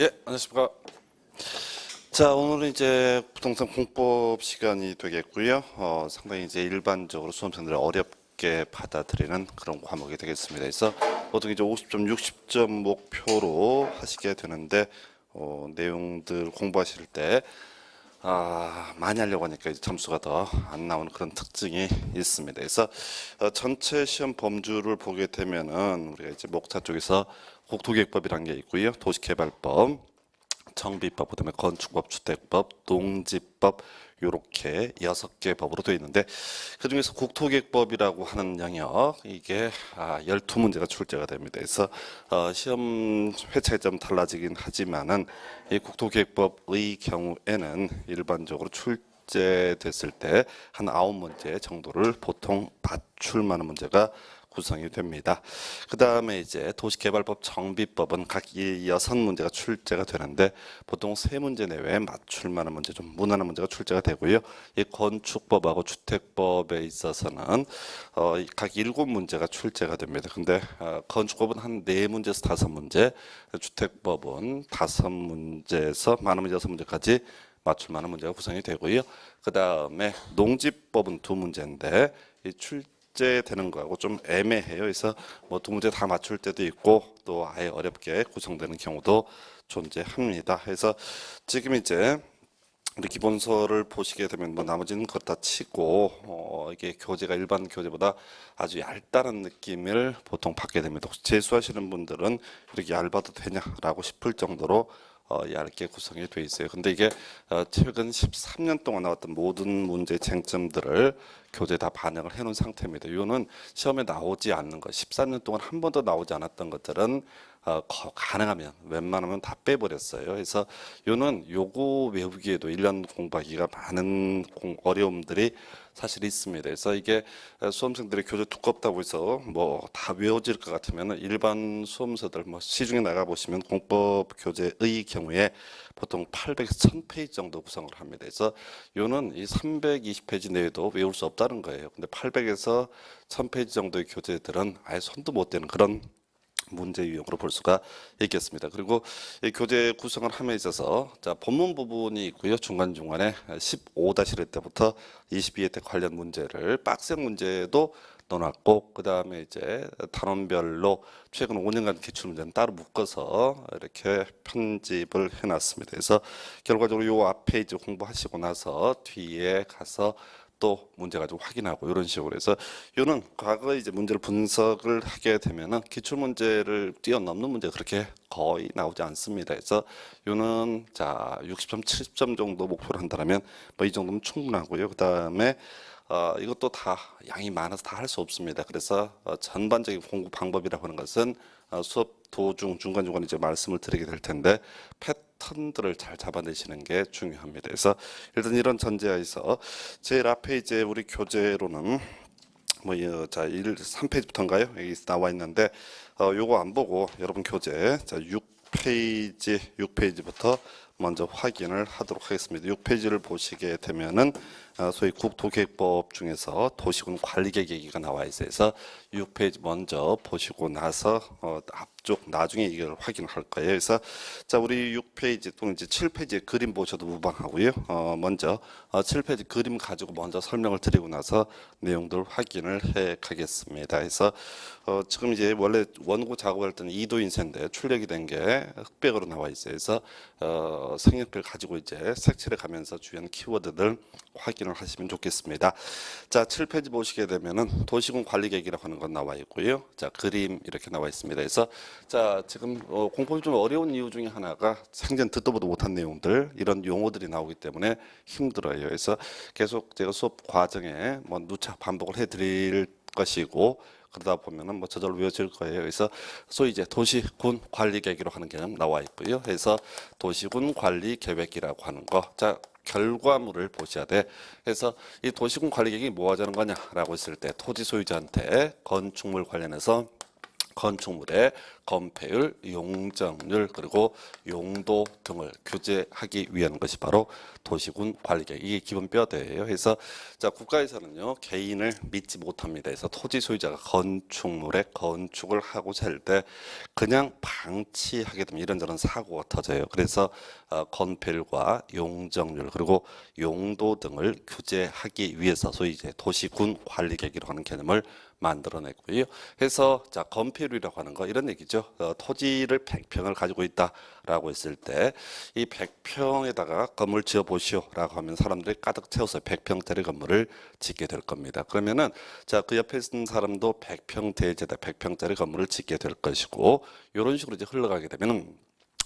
예, 안녕하십니까. 자, 오늘은 이제 부동산 공법 시간이 되겠고요. 상당히 이제 일반적으로 수험생들이 어렵게 받아들이는 그런 과목이 되겠습니다. 그래서 보통 이제 50점, 60점 목표로 하시게 되는데, 내용들 공부하실 때, 많이 하려고 하니까 이제 점수가 더 안 나오는 그런 특징이 있습니다. 그래서 전체 시험 범주를 보게 되면은 우리가 이제 목차 쪽에서 국토계획법이라는 게 있고요. 도시개발법, 정비법, 그다음에 건축법, 주택법, 농지법 요렇게 6개 법으로 되어 있는데 그중에서 국토계획법이라고 하는 영역 이게 12문제가 출제가 됩니다. 그래서 시험 회차가 좀 달라지긴 하지만은 이 국토계획법의 경우에는 일반적으로 출제됐을 때 한 9문제 정도를 보통 맞출 만한 문제가 구성이 됩니다. 그 다음에 이제 도시개발법 정비법은 각 6문제가 출제가 되는데 보통 3문제 내외에 맞출 만한 문제, 좀 무난한 문제가 출제가 되고요. 이 건축법하고 주택법에 있어서는 각 7문제가 출제가 됩니다. 근데 건축법은 한 4문제에서 5문제, 주택법은 5문제에서 많으면 6문제까지 맞출 만한 문제가 구성이 되고요. 그 다음에 농지법은 2문제인데 이 출제되는 거하고 좀 애매해요. 그래서 뭐 2문제 다 맞출 때도 있고 또 아예 어렵게 구성되는 경우도 존재합니다. 그래서 지금 이제 우리 기본서를 보시게 되면 뭐 나머지는 것 다 치고 이게 교재가 일반 교재보다 아주 얇다는 느낌을 보통 받게 됩니다. 혹시 재수하시는 분들은 이렇게 얇아도 되냐라고 싶을 정도로 얇게 구성이 되어 있어요. 근데 이게 최근 13년 동안 나왔던 모든 문제 쟁점들을 교재에 다 반영을 해놓은 상태입니다. 이거는 시험에 나오지 않는 것, 13년 동안 한 번도 나오지 않았던 것들은 가능하면 웬만하면 다 빼버렸어요. 그래서 요는 요거 외우기에도 1년 공부하기가 많은 어려움들이 사실 있습니다. 그래서 이게 수험생들의 교재 두껍다고 해서 뭐 다 외워질 것 같으면 일반 수험서들 뭐 시중에 나가 보시면 공법 교재의 경우에 보통 800에서 1000페이지 정도 구성을 합니다. 그래서 요는 이 320페이지 내에도 외울 수 없다는 거예요. 근데 800에서 1000페이지 정도의 교재들은 아예 손도 못 대는 그런 문제 유형으로 볼 수가 있겠습니다. 그리고 이 교재 구성을 함에 있어서 자 본문 부분이 있고요. 중간중간에 15-1 때부터 22회 때 관련 문제를 빡센 문제도 넣어놨고 그 다음에 이제 단원별로 최근 5년간 기출 문제는 따로 묶어서 이렇게 편집을 해놨습니다. 그래서 결과적으로 요 앞에 이제 공부하시고 나서 뒤에 가서 또 문제 가지고 확인하고 이런 식으로 해서 이거는 과거에 이제 문제를 분석을 하게 되면은 기출 문제를 뛰어넘는 문제 그렇게 거의 나오지 않습니다. 그래서 이거는 자 60점, 70점 정도 목표로 한다면 뭐 이 정도면 충분하고요. 그 다음에 이것도 다 양이 많아서 다 할 수 없습니다. 그래서 전반적인 공부 방법이라고 하는 것은 수업 도중 중간중간 이제 말씀을 드리게 될 텐데 패턴들을 잘 잡아내시는 게 중요합니다. 그래서 일단 이런 전제하에서 제일 앞에 이제 우리 교재로는 자 3페이지부터인가요? 여기 나와 있는데 요거 안 보고 여러분 교재 자 6페이지부터 먼저 확인을 하도록 하겠습니다. 6페이지를 보시게 되면은 소위 국토계획법 중에서 도시군 관리계획 얘기가 나와 있어서 6페이지 먼저 보시고 나서 앞쪽 나중에 이걸 확인을 할 거예요. 그래서 자 우리 6페이지 또는 이제 7페이지 그림 보셔도 무방하고요. 먼저 7페이지 그림 가지고 먼저 설명을 드리고 나서 내용들 확인을 해 가겠습니다. 그래서 지금 이제 원래 원고 작업할 때는 이도인쇄인데 출력이 된 게 흑백으로 나와 있어요. 그래서 색연필 가지고 이제 색칠해 가면서 주요한 키워드들 확인을 하시면 좋겠습니다. 자, 7페이지 보시게 되면은 도시군 관리 계획이라고 하는 건 나와 있고요. 자, 그림 이렇게 나와 있습니다. 그래서 자, 지금 공법이 좀 어려운 이유 중에 하나가 생전 듣도 보도 못한 내용들 이런 용어들이 나오기 때문에 힘들어요. 그래서 계속 제가 수업 과정에 뭐 누차 반복을 해 드릴 것이고 그러다 보면은 뭐 저절로 외워질 거예요. 그래서 소위 이제 도시군 관리 계획이라고 하는 개념 나와 있고요. 그래서 도시군 관리 계획이라고 하는 거. 자, 결과물을 보셔야 돼. 그래서 이 도시군 관리 계획이 뭐 하자는 거냐라고 했을 때 토지 소유자한테 건축물 관련해서 건축물의 건폐율, 용적률 그리고 용도 등을 규제하기 위한 것이 바로 도시군 관리계획. 이게 기본 뼈대예요. 그래서 자 국가에서는요 개인을 믿지 못합니다. 그래서 토지 소유자가 건축물에 건축을 하고자 할 때 그냥 방치하게 되면 이런저런 사고가 터져요. 그래서 건폐율과 용적률 그리고 용도 등을 규제하기 위해서 소위 이제 도시군 관리계획이라고 하는 개념을 만들어냈고요. 그래서 자 건폐율이라고 하는 거 이런 얘기죠. 토지를 100평을 가지고 있다라고 했을 때 이 100평에다가 건물 지어 보시오라고 하면 사람들이 가득 채워서 100평짜리 건물을 짓게 될 겁니다. 그러면은 자 그 옆에 있는 사람도 100평 대지에다 100평짜리 건물을 짓게 될 것이고 이런 식으로 이제 흘러가게 되면은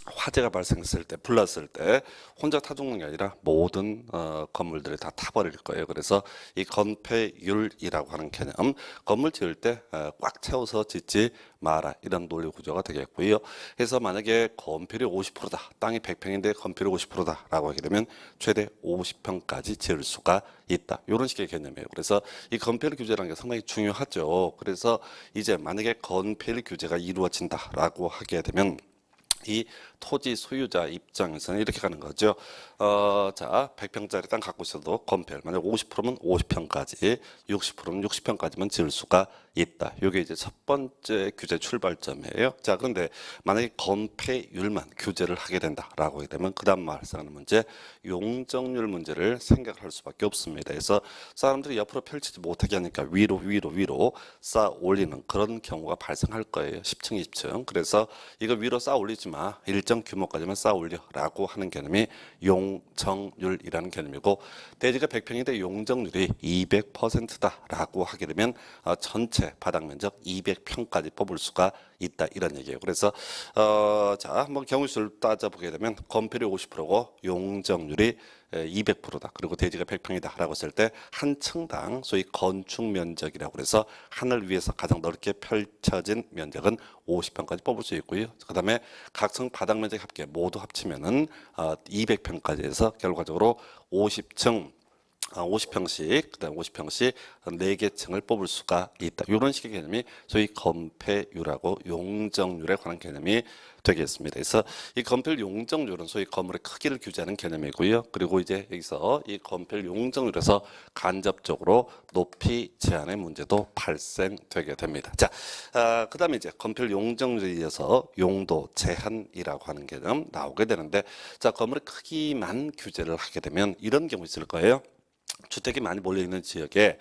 화재가 발생했을 때, 불났을 때 혼자 타 죽는 게 아니라 모든 건물들이 다 타버릴 거예요. 그래서 이 건폐율이라고 하는 개념, 건물 지을 때 꽉 채워서 짓지 마라 이런 논리 구조가 되겠고요. 그래서 만약에 건폐율이 50%다, 땅이 100평인데 건폐율이 50%다라고 하게 되면 최대 50평까지 지을 수가 있다. 이런 식의 개념이에요. 그래서 이 건폐율 규제라는 게 상당히 중요하죠. 그래서 이제 만약에 건폐율 규제가 이루어진다라고 하게 되면 이 토지 소유자 입장에서는 이렇게 가는 거죠. 자, 100평짜리 땅 갖고 있어도 건폐율 만약 50%면 50평까지, 60%면 60평까지만 지을 수가 있다. 이게 이제 첫 번째 규제 출발점이에요. 자, 그런데 만약에 건폐율만 규제를 하게 된다라고 하게 되면 그다음 발생하는 문제, 용적률 문제를 생각할 수밖에 없습니다. 그래서 사람들이 옆으로 펼치지 못하게 하니까 위로 쌓아 올리는 그런 경우가 발생할 거예요. 10층, 20층. 그래서 이거 위로 쌓아 올리지 마. 일정 규모까지만 쌓아 올려라고 하는 개념이 용적률이라는 개념이고 대지가 100평인데 용적률이 200%다라고 하게 되면 전체 바닥 면적 200평까지 뽑을 수가 있다 이런 얘기예요. 그래서 자 한번 경우수를 따져보게 되면 건폐율이 50%고 용적률이 200%다. 그리고 대지가 100평이다라고 했을 때 한 층당 소위 건축 면적이라고 해서 하늘 위에서 가장 넓게 펼쳐진 면적은 50평까지 뽑을 수 있고요. 그다음에 각 층 바닥 면적 합계 모두 합치면은 200평까지 해서 결과적으로 50평씩, 그다음 50평씩 4개 층을 뽑을 수가 있다. 이런 식의 개념이 소위 건폐율하고 용적률에 관한 개념이 되겠습니다. 그래서 이 건폐율 용적률은 소위 건물의 크기를 규제하는 개념이고요. 그리고 이제 여기서 이 건폐율 용적률에서 간접적으로 높이 제한의 문제도 발생되게 됩니다. 자, 그다음에 이제 건폐율 용적률에 의해서 용도 제한이라고 하는 개념 나오게 되는데, 자 건물의 크기만 규제를 하게 되면 이런 경우 있을 거예요. 주택이 많이 몰려있는 지역에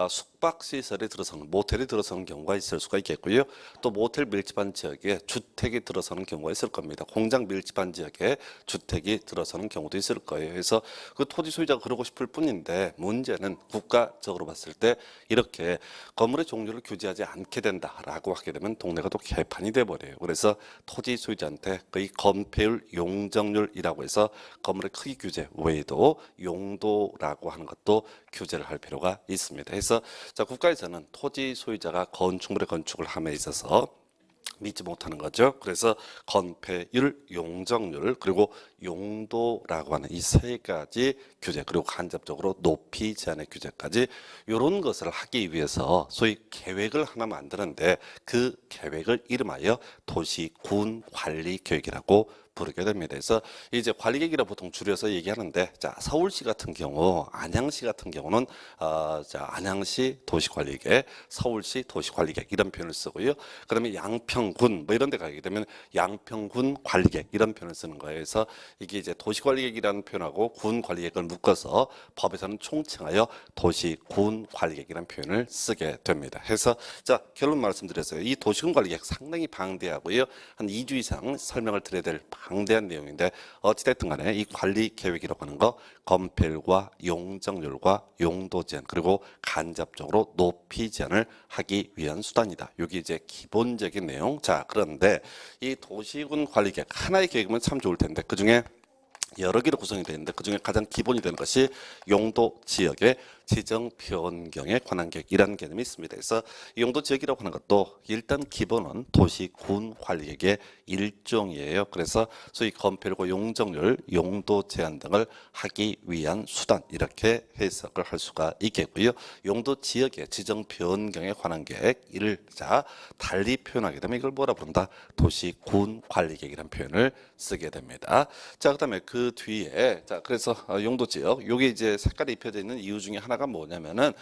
숙박시설이 들어서는 모텔이 들어서는 경우가 있을 수가 있겠고요. 또 모텔 밀집한 지역에 주택이 들어서는 경우가 있을 겁니다. 공장 밀집한 지역에 주택이 들어서는 경우도 있을 거예요. 그래서 그 토지 소유자가 그러고 싶을 뿐인데 문제는 국가적으로 봤을 때 이렇게 건물의 종류를 규제하지 않게 된다라고 하게 되면 동네가 또 개판이 돼버려요. 그래서 토지 소유자한테 거의 건폐율 용적률이라고 해서 건물의 크기 규제 외에도 용도라고 하는 것도 규제를 할 필요가 있습니다. 그래서 자 국가에서는 토지 소유자가 건축물의 건축을 함에 있어서 믿지 못하는 거죠. 그래서 건폐율, 용적률 그리고 용도라고 하는 이 세 가지 규제 그리고 간접적으로 높이 제한의 규제까지 이런 것을 하기 위해서 소위 계획을 하나 만드는데 그 계획을 이름하여 도시군 관리 계획이라고 부르게 됩니다. 그래서 이제 관리계획이라 보통 줄여서 얘기하는데, 자 서울시 같은 경우, 안양시 같은 경우는 자 안양시 도시관리계획, 서울시 도시관리계획 이런 표현을 쓰고요. 그다음에 양평군 뭐 이런 데 가게 되면 양평군 관리계획 이런 표현을 쓰는 거예요. 그래서 이게 이제 도시관리계획이라는 표현하고 군관리계획을 묶어서 법에서는 총칭하여 도시군 관리계획이라는 표현을 쓰게 됩니다. 해서 자 결론 말씀드렸어요. 이 도시군 관리계획 상당히 방대하고요. 한 2주 이상 설명을 드려야 될 방대한 내용인데 어찌됐든 간에 이 관리 계획이라고 하는 거 건폐율과 용적률과 용도 제한 그리고 간접적으로 높이 제한을 하기 위한 수단이다. 여기 이제 기본적인 내용. 자 그런데 이 도시군 관리 계획 하나의 계획이면 참 좋을 텐데 그중에 여러 개로 구성이 되어 있는데 그중에 가장 기본이 되는 것이 용도 지역의 지정 변경에 관한 계획이라는 개념이 있습니다. 그래서 이 용도 지역이라고 하는 것도 일단 기본은 도시 군 관리계획의 일종이에요. 그래서 소위 건폐율과 용적률, 용도 제한 등을 하기 위한 수단 이렇게 해석을 할 수가 있겠고요. 용도 지역의 지정 변경에 관한 계획을 달리 표현하게 되면 이걸 뭐라 부른다? 도시 군 관리계획이라는 표현을 쓰게 됩니다. 자, 그다음에 그 뒤에 그래서 용도 지역 요게 이제 색깔이 입혀져 있는 이유 중에 하나가 뭐냐면은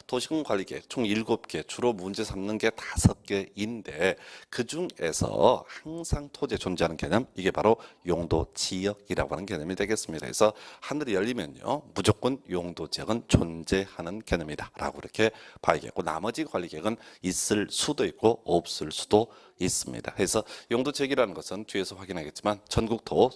도시군 관리계획 총 7개 주로 문제 삼는 게 5개인데 그 중에서 항상 토지에 존재하는 개념 이게 바로 용도 지역이라고 하는 개념이 되겠습니다. 그래서 하늘이 열리면요 무조건 용도 지역은 존재하는 개념이다라고 이렇게 봐야겠고 나머지 관리계획은 있을 수도 있고 없을 수도 있습니다. 그래서 용도 지역이라는 것은 뒤에서 확인하겠지만 전국토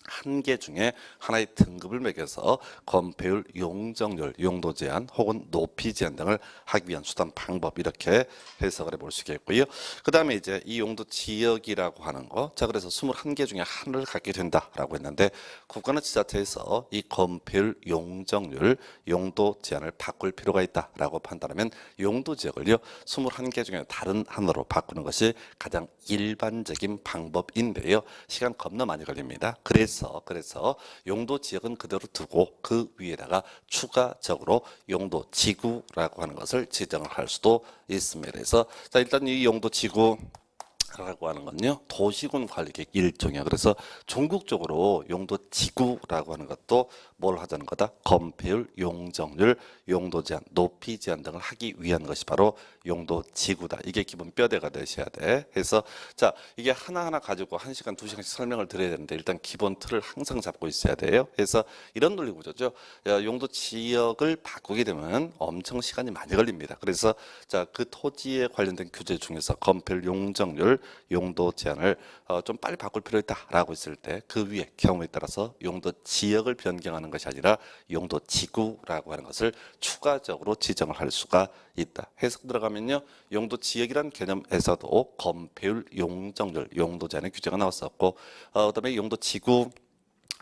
21개 중에 하나의 등급을 매겨서 건폐율, 용적률, 용도 제한 혹은 높이 제한 등을 하기 위한 수단 방법 이렇게 해석을 해볼 수 있겠고요. 그 다음에 이제 이 용도 지역이라고 하는 거 그래서 21개 중에 하나를 갖게 된다라고 했는데 국가나 지자체에서 이 건폐율, 용적률, 용도 제한을 바꿀 필요가 있다라고 판단하면 용도 지역을요 21개 중에 다른 하나로 바꾸는 것이 가장 일반적인 방법인데요. 시간 겁나 많이 걸립니다. 그래서 용도 지역은 그대로 두고 그 위에다가 추가적으로 용도 지구라고 하는 것을 지정을 할 수도 있습니다. 그래서 일단 이 용도 지구 라고 하는 건요 도시군 관리계획 일종이야. 그래서 전국적으로 용도 지구라고 하는 것도 뭘 하자는 거다? 건폐율, 용적률, 용도 제한, 높이 제한 등을 하기 위한 것이 바로 용도 지구다. 이게 기본 뼈대가 되셔야 돼. 그래서 이게 하나하나 가지고 1시간, 2시간씩 설명을 드려야 되는데 일단 기본 틀을 항상 잡고 있어야 돼요. 그래서 이런 논리 구조죠. 용도 지역을 바꾸게 되면 엄청 시간이 많이 걸립니다. 그래서 그 토지에 관련된 규제 중에서 건폐율, 용적률, 용도 제한을 좀 빨리 바꿀 필요 있다라고 했을 때 그 위에 경우에 따라서 용도 지역을 변경하는 것이 아니라 용도 지구라고 하는 것을 추가적으로 지정을 할 수가 있다. 해석 들어가면요. 용도 지역이라는 개념에서도 건폐율, 용적률, 용도 제한의 규제가 나왔었고 그다음에 용도 지구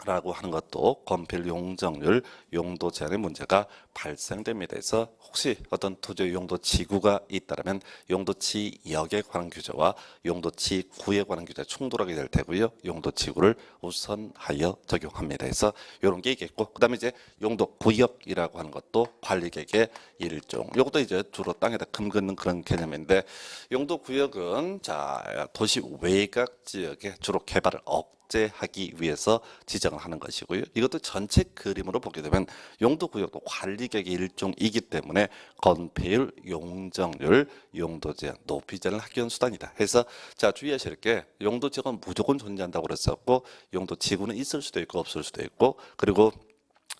라고 하는 것도 건폐율, 용적률, 용도 제한의 문제가 발생됩니다. 그래서 혹시 어떤 토지의 용도 지구가 있다면 용도 지역에 관한 규제와 용도 지구에 관한 규제 충돌하게 될 테고요. 용도 지구를 우선하여 적용합니다. 그래서 이런 게 있겠고 그다음에 이제 용도 구역이라고 하는 것도 관리계획의 일종. 이것도 이제 주로 땅에다 금 긋는 그런 개념인데 용도 구역은 도시 외곽 지역에 주로 개발을 억제하기 위해서 지정을 하는 것이고요. 이것도 전체 그림으로 보게 되면 용도구역도 관리계획의 일종이기 때문에 건폐율, 용적률, 용도 제한, 높이 제한을 하기 위한 수단이다. 해서 주의하실 게 용도 지역은 무조건 존재한다고 그랬었고 용도 지구는 있을 수도 있고 없을 수도 있고 그리고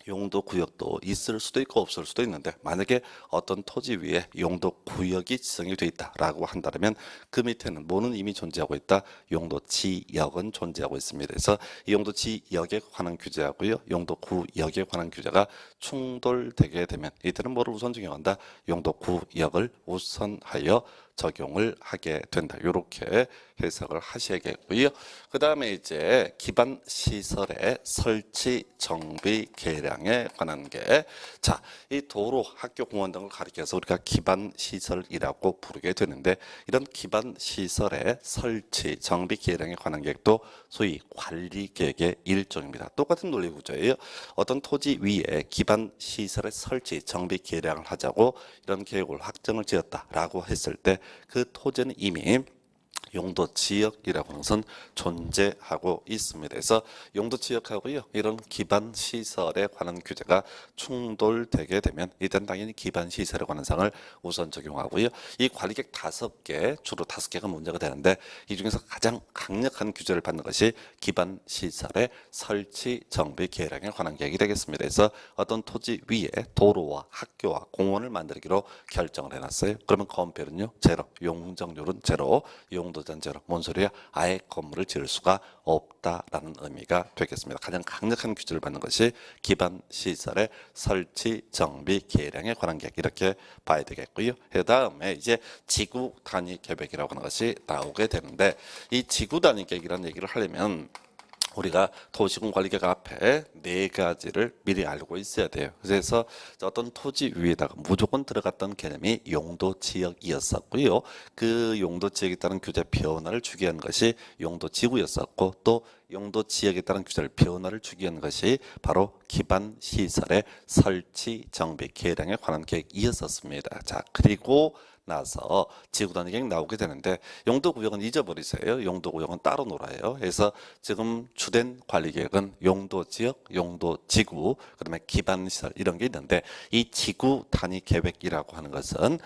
용도 구역도 있을 수도 있고 없을 수도 있는데 만약에 어떤 토지 위에 용도 구역이 지정이 돼 있다라고 한다면 그 밑에는 뭐는 이미 존재하고 있다? 용도 지역은 존재하고 있습니다. 그래서 이 용도 지역에 관한 규제하고요. 용도 구역에 관한 규제가 충돌되게 되면 이때는 뭐를 우선 적용한다? 용도 구역을 우선하여 적용을 하게 된다. 이렇게 해석을 하셔야겠고요. 그 다음에 이제 기반 시설의 설치, 정비, 개량에 관한 게 이 도로, 학교, 공원 등을 가리켜서 우리가 기반 시설이라고 부르게 되는데 이런 기반 시설의 설치, 정비, 개량에 관한 계획도 소위 관리 계획의 일종입니다. 똑같은 논리 구조예요. 어떤 토지 위에 기반 시설의 설치, 정비, 개량을 하자고 이런 계획을 확정을 지었다라고 했을 때 그 토지는 이미 용도 지역이라고 하는 것은 존재하고 있습니다. 그래서 용도 지역하고요 이런 기반 시설에 관한 규제가 충돌되게 되면 이때는 당연히 기반 시설에 관한 사항을 우선 적용하고요. 이 관리계획 5개 주로 5개가 문제가 되는데 이 중에서 가장 강력한 규제를 받는 것이 기반 시설의 설치, 정비, 개량에 관한 계획이 되겠습니다. 그래서 어떤 토지 위에 도로와 학교와 공원을 만들기로 결정을 해놨어요. 그러면 건폐율은요 제로, 용적률은 제로, 용도 제로. 뭔 소리야? 아예 건물을 지을 수가 없다라는 의미가 되겠습니다. 가장 강력한 규제를 받는 것이 기반 시설의 설치, 정비, 개량에 관한 계획 이렇게 봐야 되겠고요. 그 다음에 이제 지구 단위 계획이라고 하는 것이 나오게 되는데 이 지구 단위 계획이라는 얘기를 하려면 우리가 도시군 관리계획 앞에 네 가지를 미리 알고 있어야 돼요. 그래서 어떤 토지 위에다가 무조건 들어갔던 개념이 용도 지역이었었고요. 그 용도 지역에 따른 규제 변화를 주기 위한 것이 용도 지구였었고, 또 용도 지역에 따른 규제를 변화를 주기 위한 것이 바로 기반 시설의 설치, 정비, 개량에 관한 계획이었었습니다. 자, 그리고 나서 지구단위 계획 나오게 되는데, 용도구역은 잊어버리세요. 용도구역은 따로 놀아요. 그래서 지금 주된 관리계획은 용도지역, 용도지구, 그다음에 기반시설 이런 게 있는데, 이 지구 단위 계획이라고 하는 것은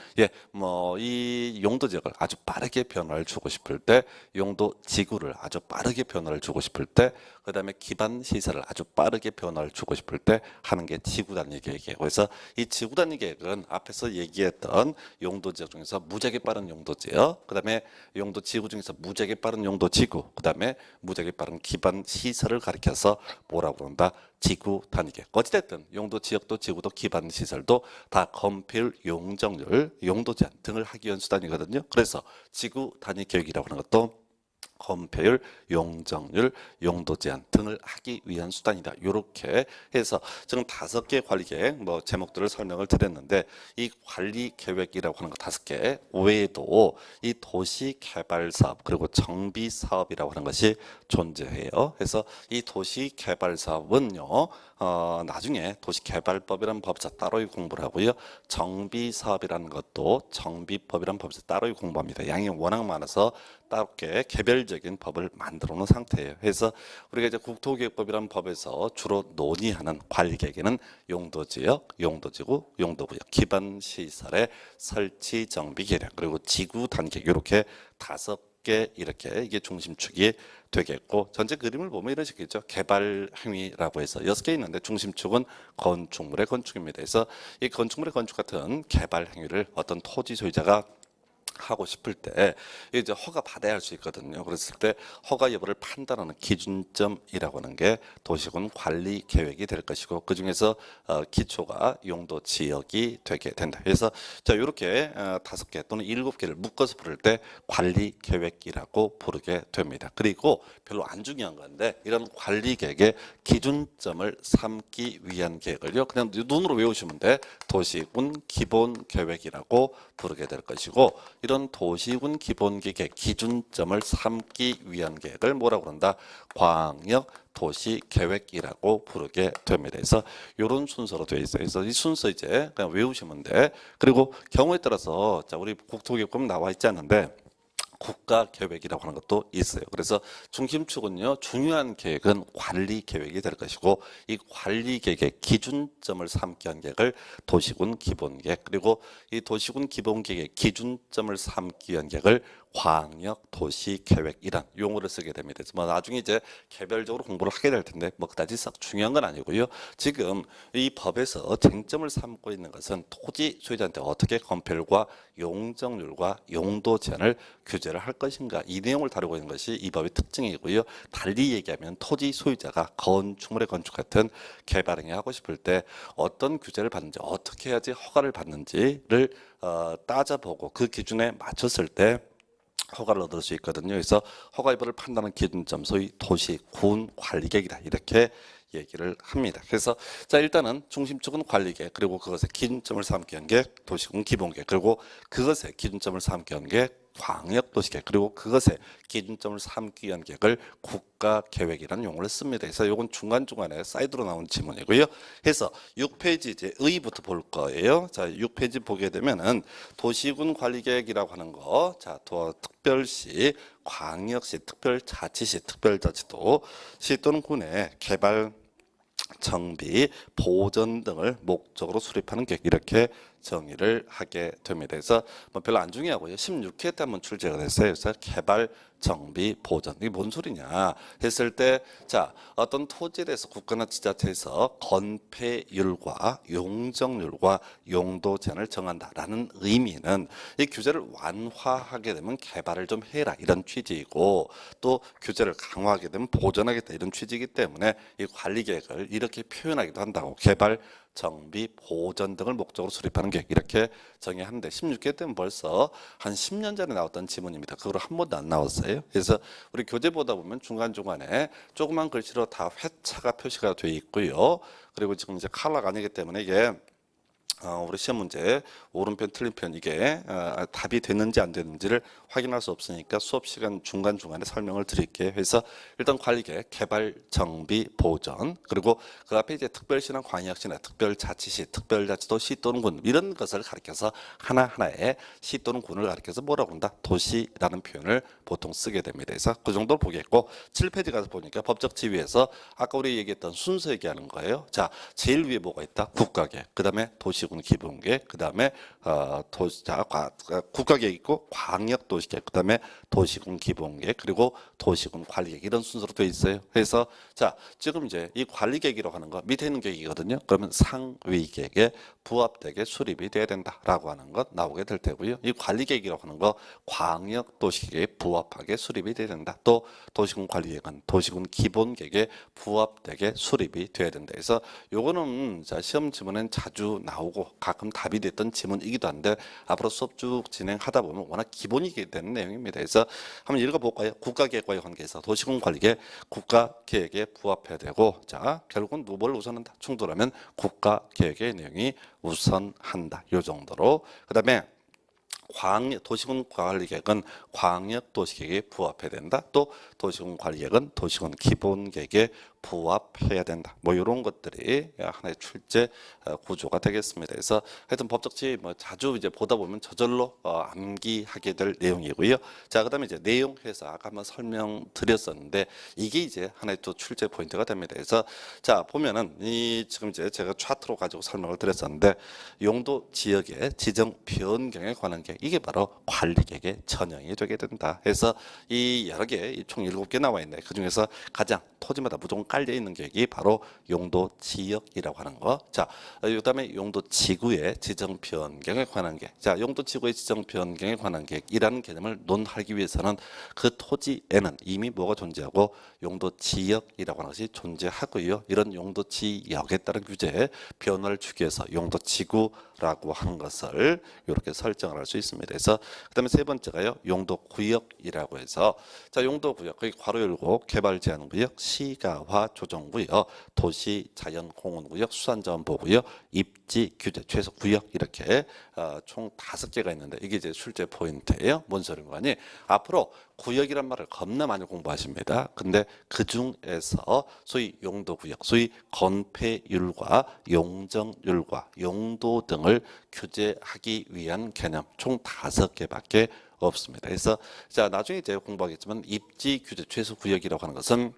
이 용도지역을 아주 빠르게 변화를 주고 싶을 때, 용도지구를 아주 빠르게 변화를 주고 싶을 때, 그다음에 기반시설을 아주 빠르게 변화를 주고 싶을 때 하는 게 지구 단위 계획이에요. 그래서 이 지구 단위 계획은 앞에서 얘기했던 용도지역 중에서 무지하게 빠른 용도지역, 그다음에 용도지구 중에서 무지하게 빠른 용도지구, 그다음에 무지하게 빠른 기반시설을 가리켜서 뭐라고 한다? 지구 단위 계획. 어찌됐든 용도지역도 지구도 기반시설도 다 건폐율, 용적률, 용도 제한 등을 하기 위한 수단이거든요. 그래서 지구 단위 계획이라고 하는 것도 건폐율, 용적률, 용도 제한 등을 하기 위한 수단이다. 이렇게 해서 지금 5개 관리 계획 제목들을 설명을 드렸는데, 이 관리 계획이라고 하는 거 5개 외에도 이 도시 개발 사업 그리고 정비 사업이라고 하는 것이 존재해요. 그래서 이 도시 개발 사업은요, 나중에 도시개발법이라는 법에서 따로 공부를 하고요. 정비 사업이라는 것도 정비법이라는 법에서 따로 공부합니다. 양이 워낙 많아서 따롭게 개별적인 법을 만들어 놓은 상태예요. 그래서 우리가 이제 국토기획법이라는 법에서 주로 논의하는 관리계획에는 용도지역, 용도지구, 용도구역, 기반시설의 설치, 정비, 개량, 그리고 지구 단계 이렇게 5개 이렇게 이게 중심축이 되겠고, 전체 그림을 보면 이런 식이죠. 개발 행위라고 해서 6개 있는데 중심축은 건축물의 건축입니다. 그래서 이 건축물의 건축 같은 개발 행위를 어떤 토지 소유자가 하고 싶을 때 이제 허가 받아야 할 수 있거든요. 그랬을 때 허가 여부를 판단하는 기준점이라고 하는 게 도시군 관리 계획이 될 것이고, 그 중에서 기초가 용도 지역이 되게 된다. 그래서 자, 이렇게 5개 또는 7개를 묶어서 부를 때 관리 계획이라고 부르게 됩니다. 그리고 별로 안 중요한 건데, 이런 관리 계획의 기준점을 삼기 위한 계획을요, 그냥 눈으로 외우시면 돼. 도시군 기본 계획이라고 부르게 될 것이고, 이런 도시군 기본계획 기준점을 삼기 위한 계획을 뭐라고 그런다? 광역 도시 계획이라고 부르게 됩니다. 그래서 이런 순서로 되어 있어요. 그래서 이 순서 이제 그냥 외우시면 돼. 그리고 경우에 따라서 자, 우리 국토기획법 나와 있지 않은데 국가계획이라고 하는 것도 있어요. 그래서 중심축은요, 중요한 계획은 관리 계획이 될 것이고, 이 관리 계획의 기준점을 삼기 위한 계획을 도시군 기본계획, 그리고 이 도시군 기본계획의 기준점을 삼기 위한 계획을 광역도시계획 이란 용어를 쓰게 됩니다. 그래서 나중에 이제 개별적으로 공부를 하게 될 텐데 그다지 썩 중요한 건 아니고요. 지금 이 법에서 쟁점을 삼고 있는 것은 토지 소유자한테 어떻게 건폐율과 용적률과 용도 제한을 규제를 할 것인가, 이 내용을 다루고 있는 것이 이 법의 특징이고요. 달리 얘기하면 토지 소유자가 건축물의 건축 같은 개발 행위 하고 싶을 때 어떤 규제를 받는지, 어떻게 해야지 허가를 받는지를 따져보고 그 기준에 맞췄을 때 허가를 얻을 수 있거든요. 그래서 허가 여부를 판단하는 기준점, 소위 도시군 관리계획이다, 이렇게 얘기를 합니다. 그래서 자, 일단은 중심축은 관리계획, 그리고 그것의 기준점을 삼기 위한 게 도시군 기본계획, 그리고 그것의 기준점을 삼기 위한 게 광역도시계획, 그리고 그것의 기준점을 삼기 위한 계획을 국가계획이라는 용어를 씁니다. 그래서 이건 중간중간에 사이드로 나온 지문이고요. 해서 6페이지 이제 의부터 볼 거예요. 자, 6페이지 보게 되면은 도시군 관리계획이라고 하는 거, 자, 특별시, 광역시, 특별자치시, 특별자치도, 시 또는 군의 개발, 정비, 보전 등을 목적으로 수립하는 계획, 이렇게 정의를 하게 됩니다. 그래서 별로 안 중요하고요. 16회 때 한번 출제가 됐어요. 그래서 개발, 정비, 보전, 이게 뭔 소리냐 했을 때, 자, 어떤 토지에 대해서 국가나 지자체에서 건폐율과 용적률과 용도 제한을 정한다라는 의미는 이 규제를 완화하게 되면 개발을 좀 해라, 이런 취지이고, 또 규제를 강화하게 되면 보전하겠다, 이런 취지이기 때문에 이 관리 계획을 이렇게 표현하기도 한다고. 개발, 정비, 보전 등을 목적으로 수립하는 계획 이렇게 정의하는데 16개 때는 벌써 한 10년 전에 나왔던 지문입니다. 그거로 한 번도 안 나왔어요. 그래서 우리 교재 보다 보면 중간중간에 조그만 글씨로 다 회차가 표시가 되어 있고요. 그리고 지금 이제 컬러가 아니기 때문에 이게 우리 시험 문제 오른편 틀린편 이게 답이 됐는지 안 됐는지를 확인할 수 없으니까 수업 시간 중간중간에 설명을 드릴게요. 그래서 일단 관리계획, 개발, 정비, 보전 그리고 그 앞에 이제 특별시나 광역시나 특별자치시, 특별자치도시 또는 군 이런 것을 가리켜서 하나하나의 시 또는 군을 가리켜서 뭐라고 한다? 도시라는 표현을 보통 쓰게 됩니다. 그래서 그 정도로 보겠고 7페이지 가서 보니까 법적 지위에서 아까 우리 얘기했던 순서 얘기하는 거예요. 자, 제일 위에 뭐가 있다? 국가계획, 그 다음에 도시군 기본계획, 그 다음에 국가계획 있고 광역도시계획, 그 다음에 도시군 기본계획, 그리고 도시군 관리계획 이런 순서로 되어 있어요. 그래서 자 지금 이제 이 관리계획이라고 하는 거 밑에 있는 계획이거든요. 그러면 상위계획에 부합되게 수립이 돼야 된다라고 하는 것 나오게 될 테고요. 이 관리계획이라고 하는 거 광역도시계획에 부합하게 수립이 돼야 된다. 또 도시군 관리계획은 도시군 기본계획에 부합되게 수립이 돼야 된다. 그래서 요거는 자 시험 지문엔 자주 나오고 가끔 답이 됐던 지문이기도 한데 앞으로 수업 쭉 진행하다 보면 워낙 기본이게 되는 내용입니다. 그래서 한번 읽어볼까요? 국가계획과의 관계에서 도시군 관리계 국가계획에 부합해야 되고 자 결국은 뭘 우선한다? 충돌하면 국가계획의 내용이 우선한다. 이 정도로 그 다음에 도시군 관리계획은 광역도시계획에 부합해야 된다. 또 도시군 관리계획은 도시군 기본계획에 부합해야 된다. 뭐 이런 것들이 하나의 출제 구조가 되겠습니다. 그래서 하여튼 법적지 뭐 자주 이제 보다 보면 저절로 암기하게 될 내용이고요. 자, 그다음에 이제 내용 회사 아까 한번 설명드렸었는데 이게 이제 하나의 또 출제 포인트가 됩니다. 그래서 자 보면은 이 지금 이제 제가 차트로 가지고 설명을 드렸었는데 용도 지역의 지정 변경에 관한 계획 이게 바로 관리계획의 전형이 되게 된다. 그래서 이 여러 개 총 7개 나와 있는데 그 중에서 가장 토지마다 무조건 깔려 있는 계획이 바로 용도 지역이라고 하는 거. 자, 그다음에 용도 지구의 지정 변경에 관한 계획. 자, 용도 지구의 지정 변경에 관한 계획이라는 개념을 논하기 위해서는 그 토지에는 이미 뭐가 존재하고 용도 지역이라고 하는 것이 존재하고요. 이런 용도 지역에 따른 규제에 변화를 주기 위해서 용도 지구라고 하는 것을 이렇게 설정을 할 수 있습니다. 그래서 그다음에 세 번째가요. 용도 구역이라고 해서 자, 용도 구역 거기 괄호 열고 개발 제한 구역, 시가화 조정 구역, 도시 자연 공원 구역, 수산자원 보호 구역, 입지 규제 최소 구역 이렇게 총 5개가 있는데 이게 이제 출제 포인트예요. 뭔 소린가 하니 앞으로 구역이란 말을 겁나 많이 공부하십니다. 근데 그 중에서 소위 용도구역, 소위 건폐율과 용적률과 용도 등을 규제하기 위한 개념 총 5개밖에 없습니다. 그래서 자 나중에 이제 공부하겠지만 입지 규제 최소 구역이라고 하는 것은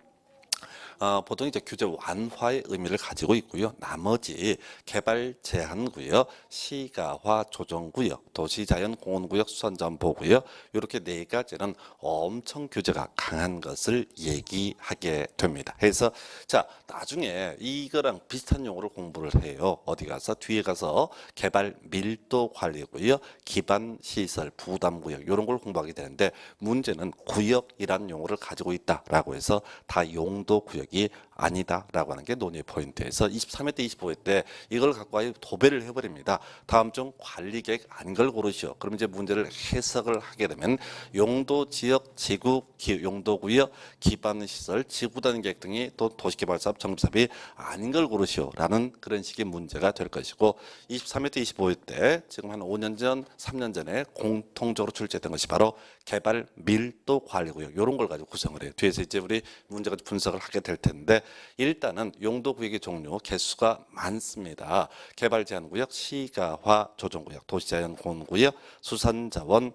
보통 이제 규제 완화의 의미를 가지고 있고요. 나머지 개발 제한 구역, 시가화 조정 구역, 도시자연 공원 구역, 수산자원 보호 구역 이렇게 4가지는 엄청 규제가 강한 것을 얘기하게 됩니다. 그래서 자 나중에 이거랑 비슷한 용어를 공부를 해요. 어디 가서 뒤에 가서 개발 밀도 관리고요, 기반 시설 부담 구역 이런 걸 공부하게 되는데 문제는 구역이란 용어를 가지고 있다라고 해서 다 용도 구역이 아니다라고 하는 게 논의 포인트에서 23회 때 25회 때 이걸 갖고 아예 도배를 해버립니다. 다음 중 관리계획 안 걸 고르시오. 그럼 이제 문제를 해석을 하게 되면 용도 지역, 지구, 용도구역, 기반시설, 지구단 계획 등이 또 도시개발사업, 정비사업이 아닌 걸 고르시오라는 그런 식의 문제가 될 것이고 23회 때 25회 때 지금 한 5년 전, 3년 전에 공통적으로 출제된 것이 바로 개발 밀도 관리구역 이런 걸 가지고 구성을 해요. 뒤에서 이제 우리 문제가 분석을 하게 될 텐데 일단은 용도 구역의 종류 개수가 많습니다. 개발 제한 구역, 시가화 조정 구역, 도시자연 공원 구역, 수산자원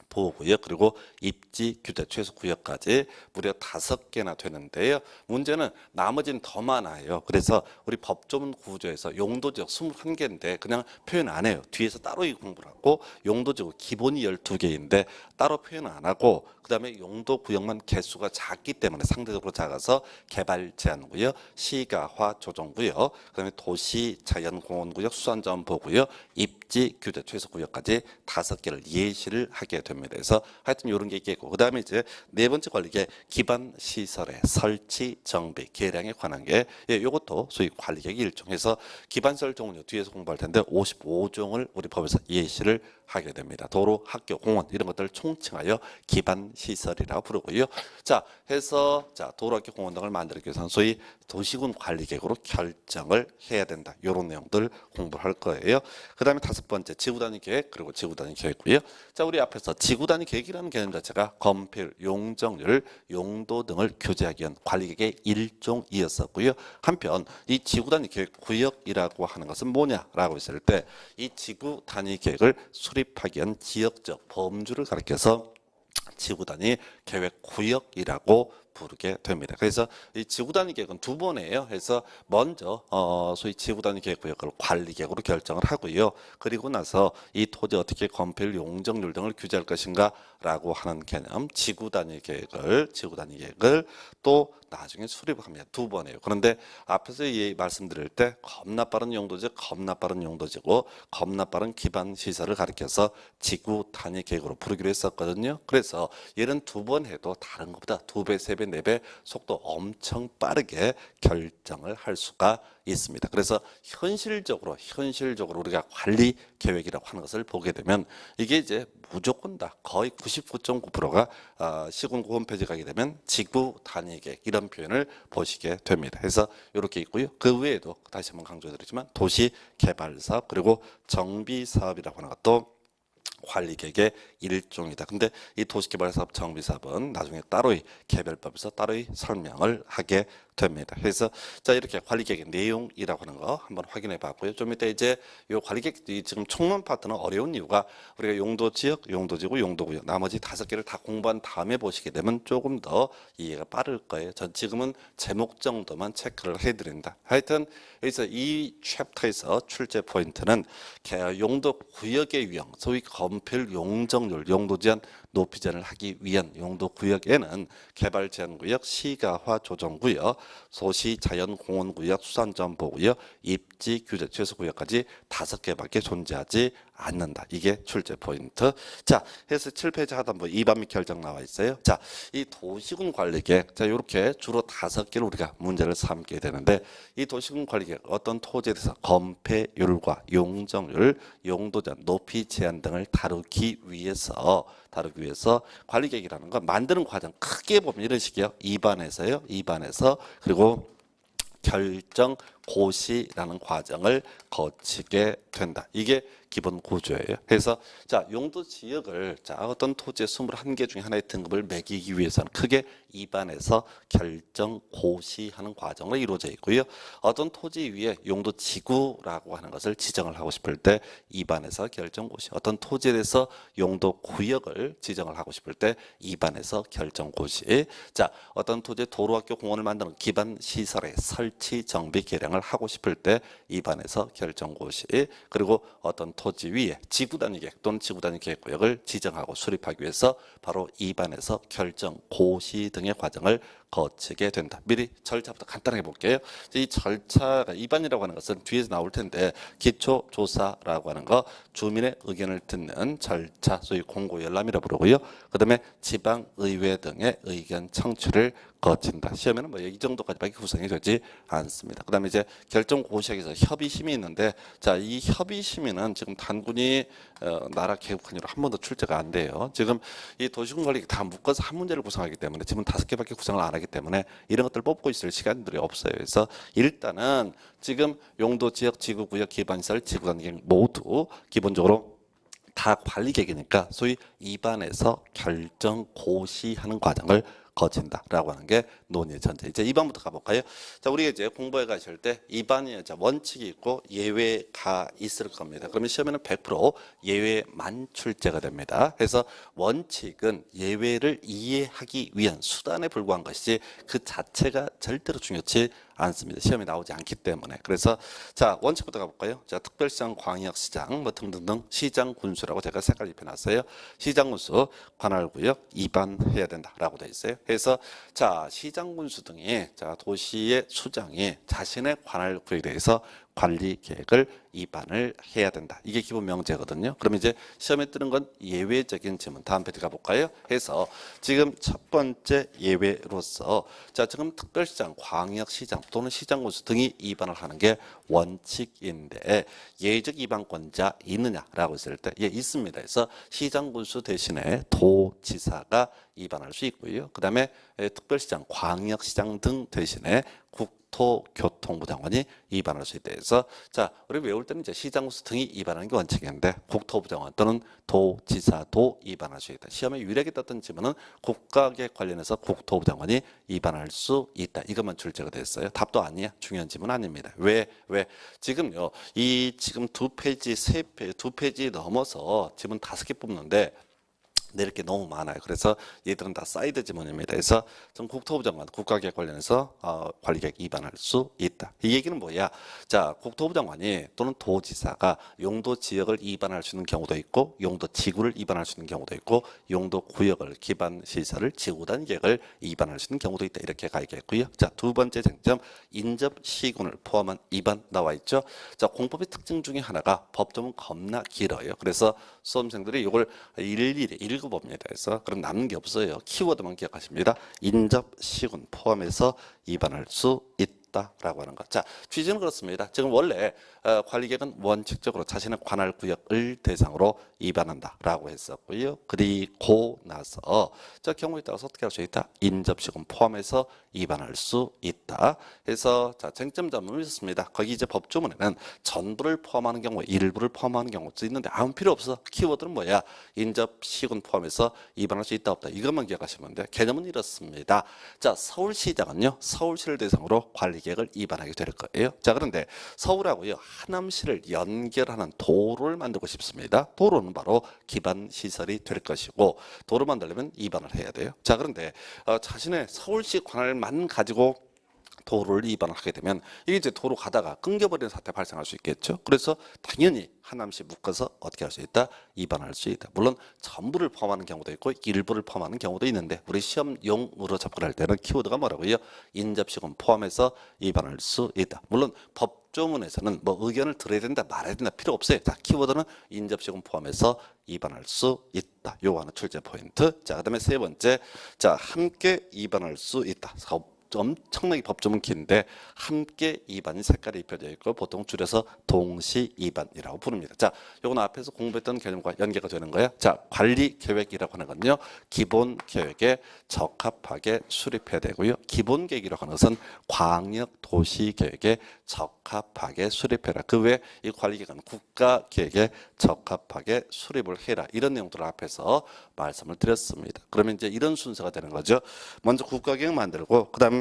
보호구역 그리고 입지 규제 최소 구역까지 무려 5개나 되는데요. 문제는 나머지는 더 많아요. 그래서 우리 법조문 구조에서 용도지역 21개인데 그냥 표현 안 해요. 뒤에서 따로 공부를 하고 용도지역 기본이 12개인데 따로 표현 안 하고 그 다음에 용도구역만 개수가 작기 때문에 상대적으로 작아서 개발 제한구역, 시가화 조정구역, 그 다음에 도시 자연공원구역, 수산자원 보호구역, 입지 입지, 규제, 최소 구역까지 5개를 예시를 하게 됩니다. 그래서 하여튼 이런 게 있겠고, 그 다음에 이제 네 번째 관리계 기반 시설의 설치, 정비, 개량에 관한 게 이것도 소위 관리계획 일종에서 기반시설 종류 뒤에서 공부할 텐데 55종을 우리 법에서 예시를 하게 됩니다. 도로, 학교, 공원 이런 것들을 총칭하여 기반시설이라고 부르고요. 자, 해서 자 도로, 학교, 공원 등을 만들기 위해서는 소위 도시군 관리계획으로 결정을 해야 된다. 이런 내용들 공부할 거예요. 그 다음에 다섯 번째 지구단위 계획 그리고 지구단위 계획이고요. 자, 우리 앞에서 지구단위 계획이라는 개념 자체가 건폐율, 용적률, 용도 등을 규제하기 위한 관리계획의 일종이었었고요. 한편 이 지구단위 계획 구역이라고 하는 것은 뭐냐라고 했을 때 이 지구단위 계획을 수립하기 위한 지역적 범주를 가리켜서 지구단위 계획 구역이라고 부르게 됩니다. 그래서 이 지구단위 계획은 두 번이에요. 그래서 먼저 소위 지구단위 계획 구역을 관리계획으로 결정을 하고요. 그리고 나서 이 토지 어떻게 건폐율, 용적률 등을 규제할 것인가라고 하는 개념 지구단위 계획을 또 나중에 수립을 합니다. 두 번이에요. 그런데 앞에서 말씀드릴 때 겁나 빠른 용도지, 겁나 빠른 용도지고 겁나 빠른 기반 시설을 가리켜서 지구 단위 계획으로 부르기로 했었거든요. 그래서 얘는 두 번 해도 다른 것보다 2배, 3배, 4배 속도 엄청 빠르게 결정을 할 수가 있습니다. 그래서 현실적으로 우리가 관리 계획이라고 하는 것을 보게 되면 이게 이제 무조건 다 거의 99.9%가 시군구 홈페이지 가게 되면 지구 단위 계획 이런 표현을 보시게 됩니다. 그래서 이렇게 있고요. 그 외에도 다시 한번 강조드리지만 도시 개발 사업 그리고 정비 사업이라고 하는 것도 관리계획의 일종이다. 근데 이 도시개발사업 정비사업은 나중에 따로의 개별법에서 따로의 설명을 하게 됩니다. 그래서 자 이렇게 관리계획의 내용이라고 하는 거 한번 확인해 봤고요. 좀 이따 이제 이 관리계획 지금 총론 파트는 어려운 이유가 우리가 용도지역, 용도지구, 용도구역 나머지 5개를 다 공부한 다음에 보시게 되면 조금 더 이해가 빠를 거예요. 전 지금은 제목 정도만 체크를 해드린다. 하여튼 그래서 이 챕터에서 출제 포인트는 용도구역의 유형, 소위 건폐율, 용적률, 용도 제한, 높이 제한을 하기 위한 용도구역에는 개발 제한구역, 시가화 조정구역, 소시 자연공원구역, 수산점보구역, 입지 규제 최소구역까지 5개밖에 존재하지 않는다. 이게 출제 포인트. 자, 해서 7페이지 하단부 2반 및 결정 나와 있어요. 자, 이 도시군 관리계획. 자, 이렇게 주로 5개를 우리가 문제를 삼게 되는데 이 도시군 관리계획 어떤 토지에 대해서 건폐율과 용적률, 용도 제한, 높이 제한 등을 다루기 위해서 관리계획이라는 건 만드는 과정 크게 보면 이런 식이에요. 2반에서요. 2반에서 그리고 결정 고시라는 과정을 거치게 된다. 이게 기본 구조예요. 그래서 자 용도 지역을 자 어떤 토지의 21개 중에 하나의 등급을 매기기 위해서는 크게 2반에서 결정 고시하는 과정으로 이루어져 있고요. 어떤 토지 위에 용도 지구라고 하는 것을 지정을 하고 싶을 때 2반에서 결정 고시. 어떤 토지에 대해서 용도 구역을 지정을 하고 싶을 때 2반에서 결정 고시. 자 어떤 토지에 도로, 학교, 공원을 만드는 기반 시설의 설치, 정비, 개량을 하고 싶을 때 2반에서 결정 고시. 그리고 어떤 토지 위에 지구단위 계획 또는 지구단위 계획구역을 지정하고 수립하기 위해서 바로 2반에서 결정 고시 등의 과정을 거치게 된다. 미리 절차부터 간단하게 볼게요. 이 절차가 2반이라고 하는 것은 뒤에서 나올 텐데 기초조사라고 하는 거 주민의 의견을 듣는 절차 소위 공고열람이라고 부르고요. 그 다음에 지방의회 등의 의견 청취를 거친다. 시험에는 뭐 이 정도까지밖에 구성이 되지 않습니다. 그 다음에 이제 결정 고시에서 협의심이 있는데 자 이 협의심의는 지금 단군이 나라 개국한 이후로 한 번도 출제가 안 돼요. 지금 이 도시군 관리 다 묶어서 한 문제를 구성하기 때문에 지금 5개밖에 구성을 안 하기 때문에 이런 것들 뽑고 있을 시간들이 없어요. 그래서 일단은 지금 용도 지역, 지구구역, 기반시설, 지구단계 모두 기본적으로 다 관리계획이니까 소위 2반에서 결정 고시하는 과정을 거친다라고 하는 게 논의의 전제. 이제 2반부터 가볼까요? 자, 우리가 이제 공부해 가실 때 2반이 원칙이 있고 예외가 있을 겁니다. 그러면 시험에는 100% 예외만 출제가 됩니다. 그래서 원칙은 예외를 이해하기 위한 수단에 불과한 것이지 그 자체가 절대로 중요치 않습니다. 시험에 나오지 않기 때문에. 그래서 자 원칙부터 가볼까요? 자 특별시장, 광역시장 뭐 등등등 시장 군수라고 제가 색깔 입혀놨어요. 시장 군수 관할구역 2반 해야 된다라고 되어 있어요. 그래서 자 시장 군수 등이 자 도시의 수장이 자신의 관할구역에 대해서 관리 계획을 입안을 해야 된다. 이게 기본 명제거든요. 그럼 이제 시험에 뜨는 건 예외적인 질문. 다음 페이지 가볼까요? 해서 지금 첫 번째 예외로서 자 지금 특별시장, 광역시장 또는 시장군수 등이 입안을 하는 게 원칙인데 예외적 입안권자 있느냐라고 했을 때 예, 있습니다. 그래서 시장군수 대신에 도지사가 입안할 수 있고요. 그 다음에 특별시장, 광역시장 등 대신에 국토교통부 장관이 입안할 수 있다 해서 자 우리 외울 때는 이제 시장군수 등이 입안하는 게 원칙인데 국토부 장관 또는 도지사도 입안할 수 있다. 시험에 유일하게 떴던 질문은 국가계획 관련해서 국토부 장관이 입안할 수 있다. 이것만 출제가 됐어요. 답도 아니야. 중요한 질문 아닙니다. 왜? 지금요 이 지금 두 페이지 두 페이지 넘어서 질문 5개 뽑는데 내릴 게 너무 많아요. 그래서 얘들은 다 사이드 지문입니다. 그래서 전 국토부 장관 국가계획 관련해서 관리계획 위반할 수 있다. 이 얘기는 뭐야? 자, 국토부 장관이 또는 도지사가 용도 지역을 위반할 수 있는 경우도 있고 용도 지구를 위반할 수 있는 경우도 있고 용도 구역을 기반 시설을 지구 단계를 위반할 수 있는 경우도 있다. 이렇게 가야겠고요. 자, 두 번째 쟁점 인접 시군을 포함한 위반 나와 있죠. 자, 공법의 특징 중에 하나가 법조문 겁나 길어요. 그래서 수험생들이 이걸 일일이 읽어봅니다. 그래서 그럼 남는 게 없어요. 키워드만 기억하십니다. 인접 시군 포함해서 위반할 수 있다라고 하는 것. 자, 취지는 그렇습니다. 지금 원래 관리계획은 원칙적으로 자신의 관할 구역을 대상으로 위반한다라고 했었고요. 그리고 나서 자 경우에 따라서 어떻게 할 수 있다? 인접 시군 포함해서 위반할 수 있다. 해서 자 쟁점 잡음이 있었습니다. 거기 이제 법조문에는 전부를 포함하는 경우, 일부를 포함하는 경우도 있는데 아무 필요 없어. 키워드는 뭐야? 인접 시군 포함해서 위반할 수 있다 없다. 이것만 기억하시면 돼요. 개념은 이렇습니다. 자 서울시장은요, 서울시를 대상으로 관리계획을 위반하게 될 거예요. 자 그런데 서울하고요 하남시를 연결하는 도로를 만들고 싶습니다. 도로는 바로 기반 시설이 될 것이고 도로 만들려면 위반을 해야 돼요. 자 그런데 자신의 서울시 관할만 가지고 도로를 위반하게 되면 이게 이제 도로 가다가 끊겨버리는 사태 발생할 수 있겠죠. 그래서 당연히 하남시 묶어서 어떻게 할 수 있다? 위반할 수 있다. 물론 전부를 포함하는 경우도 있고 일부를 포함하는 경우도 있는데 우리 시험용으로 접근할 때는 키워드가 뭐라고요? 인접시군 포함해서 위반할 수 있다. 물론 법조문에서는 뭐 의견을 들어야 된다 말아야 된다 필요 없어요. 자 키워드는 인접시군 포함해서 위반할 수 있다. 요거 하나 출제 포인트. 자 그다음에 세 번째 자 함께 위반할 수 있다. 엄청나게 법조문 긴데 함께 위반이 색깔이 입혀져 있고 보통 줄여서 동시 위반이라고 부릅니다. 자, 요건 앞에서 공부했던 개념과 연계가 되는 거예요. 자, 관리 계획이라고 하는 건요. 기본 계획에 적합하게 수립해야 되고요. 기본 계획이라고 하는 것은 광역 도시 계획에 적합하게 수립해라. 그 외에 이 관리 계획은 국가 계획에 적합하게 수립을 해라. 이런 내용들을 앞에서 말씀을 드렸습니다. 그러면 이제 이런 순서가 되는 거죠. 먼저 국가 계획 만들고 그다음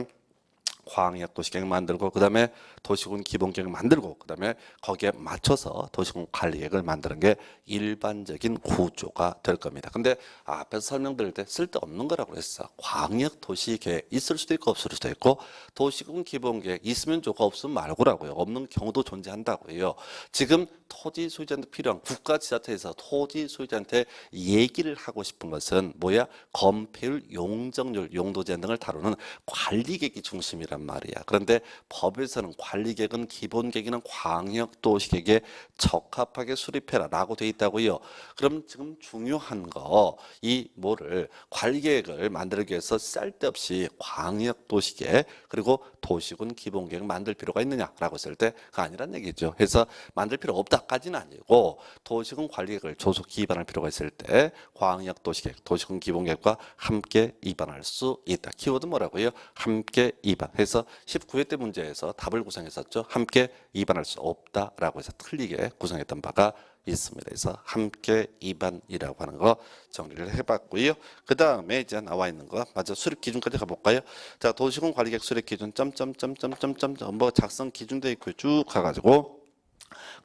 광역 도시계획 만들고 그다음에 도시군 기본계획 만들고 그다음에 거기에 맞춰서 도시군 관리계획을 만드는 게 일반적인 구조가 될 겁니다. 근데 앞에서 설명드릴 때 쓸데없는 거라고 그랬어. 광역 도시계획 있을 수도 있고 없을 수도 있고 도시군 기본계획 있으면 좋고 없으면 말고라고요. 없는 경우도 존재한다고요. 지금 토지 소유자한테 필요한 국가지자체에서 토지 소유자한테 얘기를 하고 싶은 것은 뭐야? 건폐율, 용적률, 용도 제한 등을 다루는 관리계획이 중심이란 말이야. 그런데 법에서는 관리계획은 기본계획이나 광역도시계획에 적합하게 수립해라라고 돼 있다고요. 그럼 지금 중요한 거 이 뭐를 관리계획을 만들기 위해서 쓸데없이 광역도시계획 그리고 도시군 기본계획 만들 필요가 있느냐라고 했을 때 그거 아니란 얘기죠. 그래서 만들 필요 없다까지는 아니고 도시군 관리계획을 조속히 위반할 필요가 있을 때 광역도시계획, 도시군 기본계획과 함께 위반할 수 있다. 키워드 뭐라고요? 함께 위반. 해서 19회 때 문제에서 답을 구성했었죠. 함께 위반할 수 없다라고 해서 틀리게 구성했던 바가 있습니다. 그래서 함께 위반이라고 하는 거 정리를 해봤고요. 그 다음에 이제 나와 있는 거 맞아 수립 기준까지 가볼까요? 자 도시군 관리계획 수립 기준 점점점점점점 뭐 작성 기준돼 있고 쭉 가가지고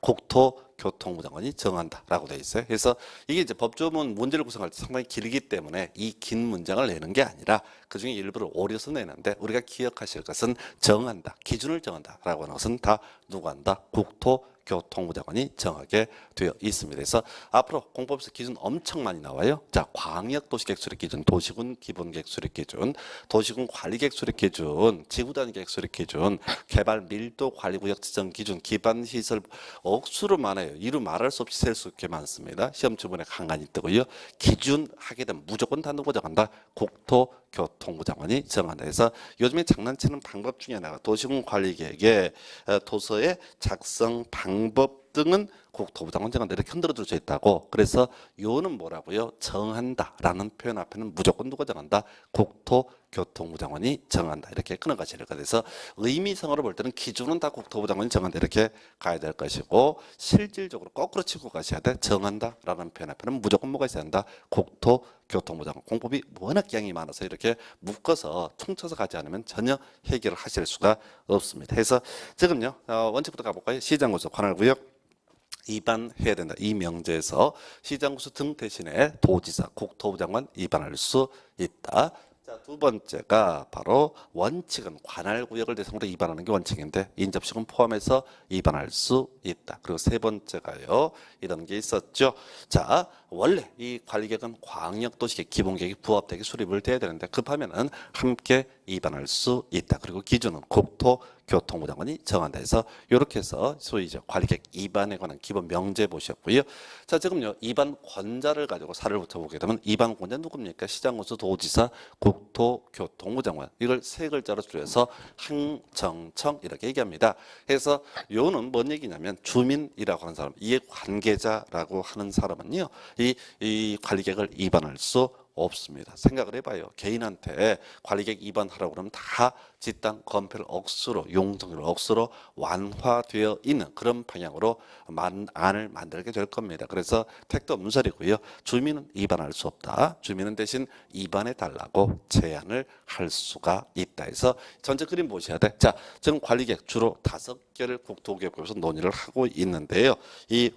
국토교통부 장관이 정한다라고 돼 있어요. 그래서 이게 이제 법조문 문제를 구성할 때 상당히 길기 때문에 이 긴 문장을 내는 게 아니라 그 중에 일부를 오려서 내는데 우리가 기억하실 것은 정한다, 기준을 정한다라고 하는 것은 다 누가 한다? 국토 교통부 장관이 정하게 되어 있습니다. 그래서 앞으로 공법에서 기준 엄청 많이 나와요. 자, 광역도시계획 수립 기준, 도시군 기본계획 수립 기준, 도시군 관리계획 수립 기준, 지구단계획 수립 기준, 개발 밀도 관리구역 지정 기준, 기반시설 억수로 많아요. 이루 말할 수 없이 셀 수 있게 많습니다. 시험 주문에 간간히 뜨고요. 기준 하게 되면 무조건 단독으로 정한다. 국토교통부 장관이 정한다. 그래서 요즘에 장난치는 방법 중에 하나가 도시군 관리계획의 도서의 작성 방법 등은 국토부 장관 정한다 이렇게 흔들어줄 수 있다고. 그래서 요는 뭐라고요? 정한다라는 표현 앞에는 무조건 누가 정한다? 국토교통부 장관이 정한다 이렇게 끊어가시려. 그래서 의미상으로 볼 때는 기준은 다 국토부 장관이 정한다 이렇게 가야 될 것이고, 실질적으로 거꾸로 치고 가셔야 돼. 정한다라는 표현 앞에는 무조건 뭐가 있어야 한다? 국토교통부 장관. 공법이 워낙 양이 많아서 이렇게 묶어서 퉁쳐서 가지 않으면 전혀 해결을 하실 수가 없습니다. 그래서 지금요 원칙부터 가볼까요? 시장구조 관할구역 위반해야 된다. 이 명제에서 시장구수 등 대신에 도지사, 국토부 장관 위반할 수 있다. 자, 두 번째가 바로 원칙은 관할구역을 대상으로 위반하는 게 원칙인데 인접식은 포함해서 위반할 수 있다. 그리고 세 번째가요. 이런 게 있었죠. 자, 원래 이 관리계획은 광역도시계획 기본계획이 부합되게 수립을 돼야 되는데 급하면은 함께 위반할 수 있다. 그리고 기준은 국토교통부 장관이 정한다 해서 이렇게 해서 소위 이제 관리계획 위반에 관한 기본 명제 보셨고요. 자, 지금요 위반 권자를 가지고 사를 붙여보게 되면 위반 권자 누굽니까? 시장구수, 도지사, 국토교통부 장관. 이걸 세 글자로 줄여서 행정청 이렇게 얘기합니다. 그래서 요는 뭔 얘기냐면 주민이라고 하는 사람, 이해관계자라고 하는 사람은요 이 관리계획을 위반할 수 없습니다. 생각을 해봐요. 개인한테 관리계획 위반하라고 그러면 다 집단 건폐를 억수로 용적률 억수로 완화되어 있는 그런 방향으로 안을 만들게 될 겁니다. 그래서 택도 없는 소리고요. 주민은 위반할 수 없다. 주민은 대신 위반해 달라고 제안을 할 수가 있다. 해서 전체 그림 보셔야 돼. 자, 지금 관리계획 주로 5개를 국토교육부에서 논의를 하고 있는데요. 이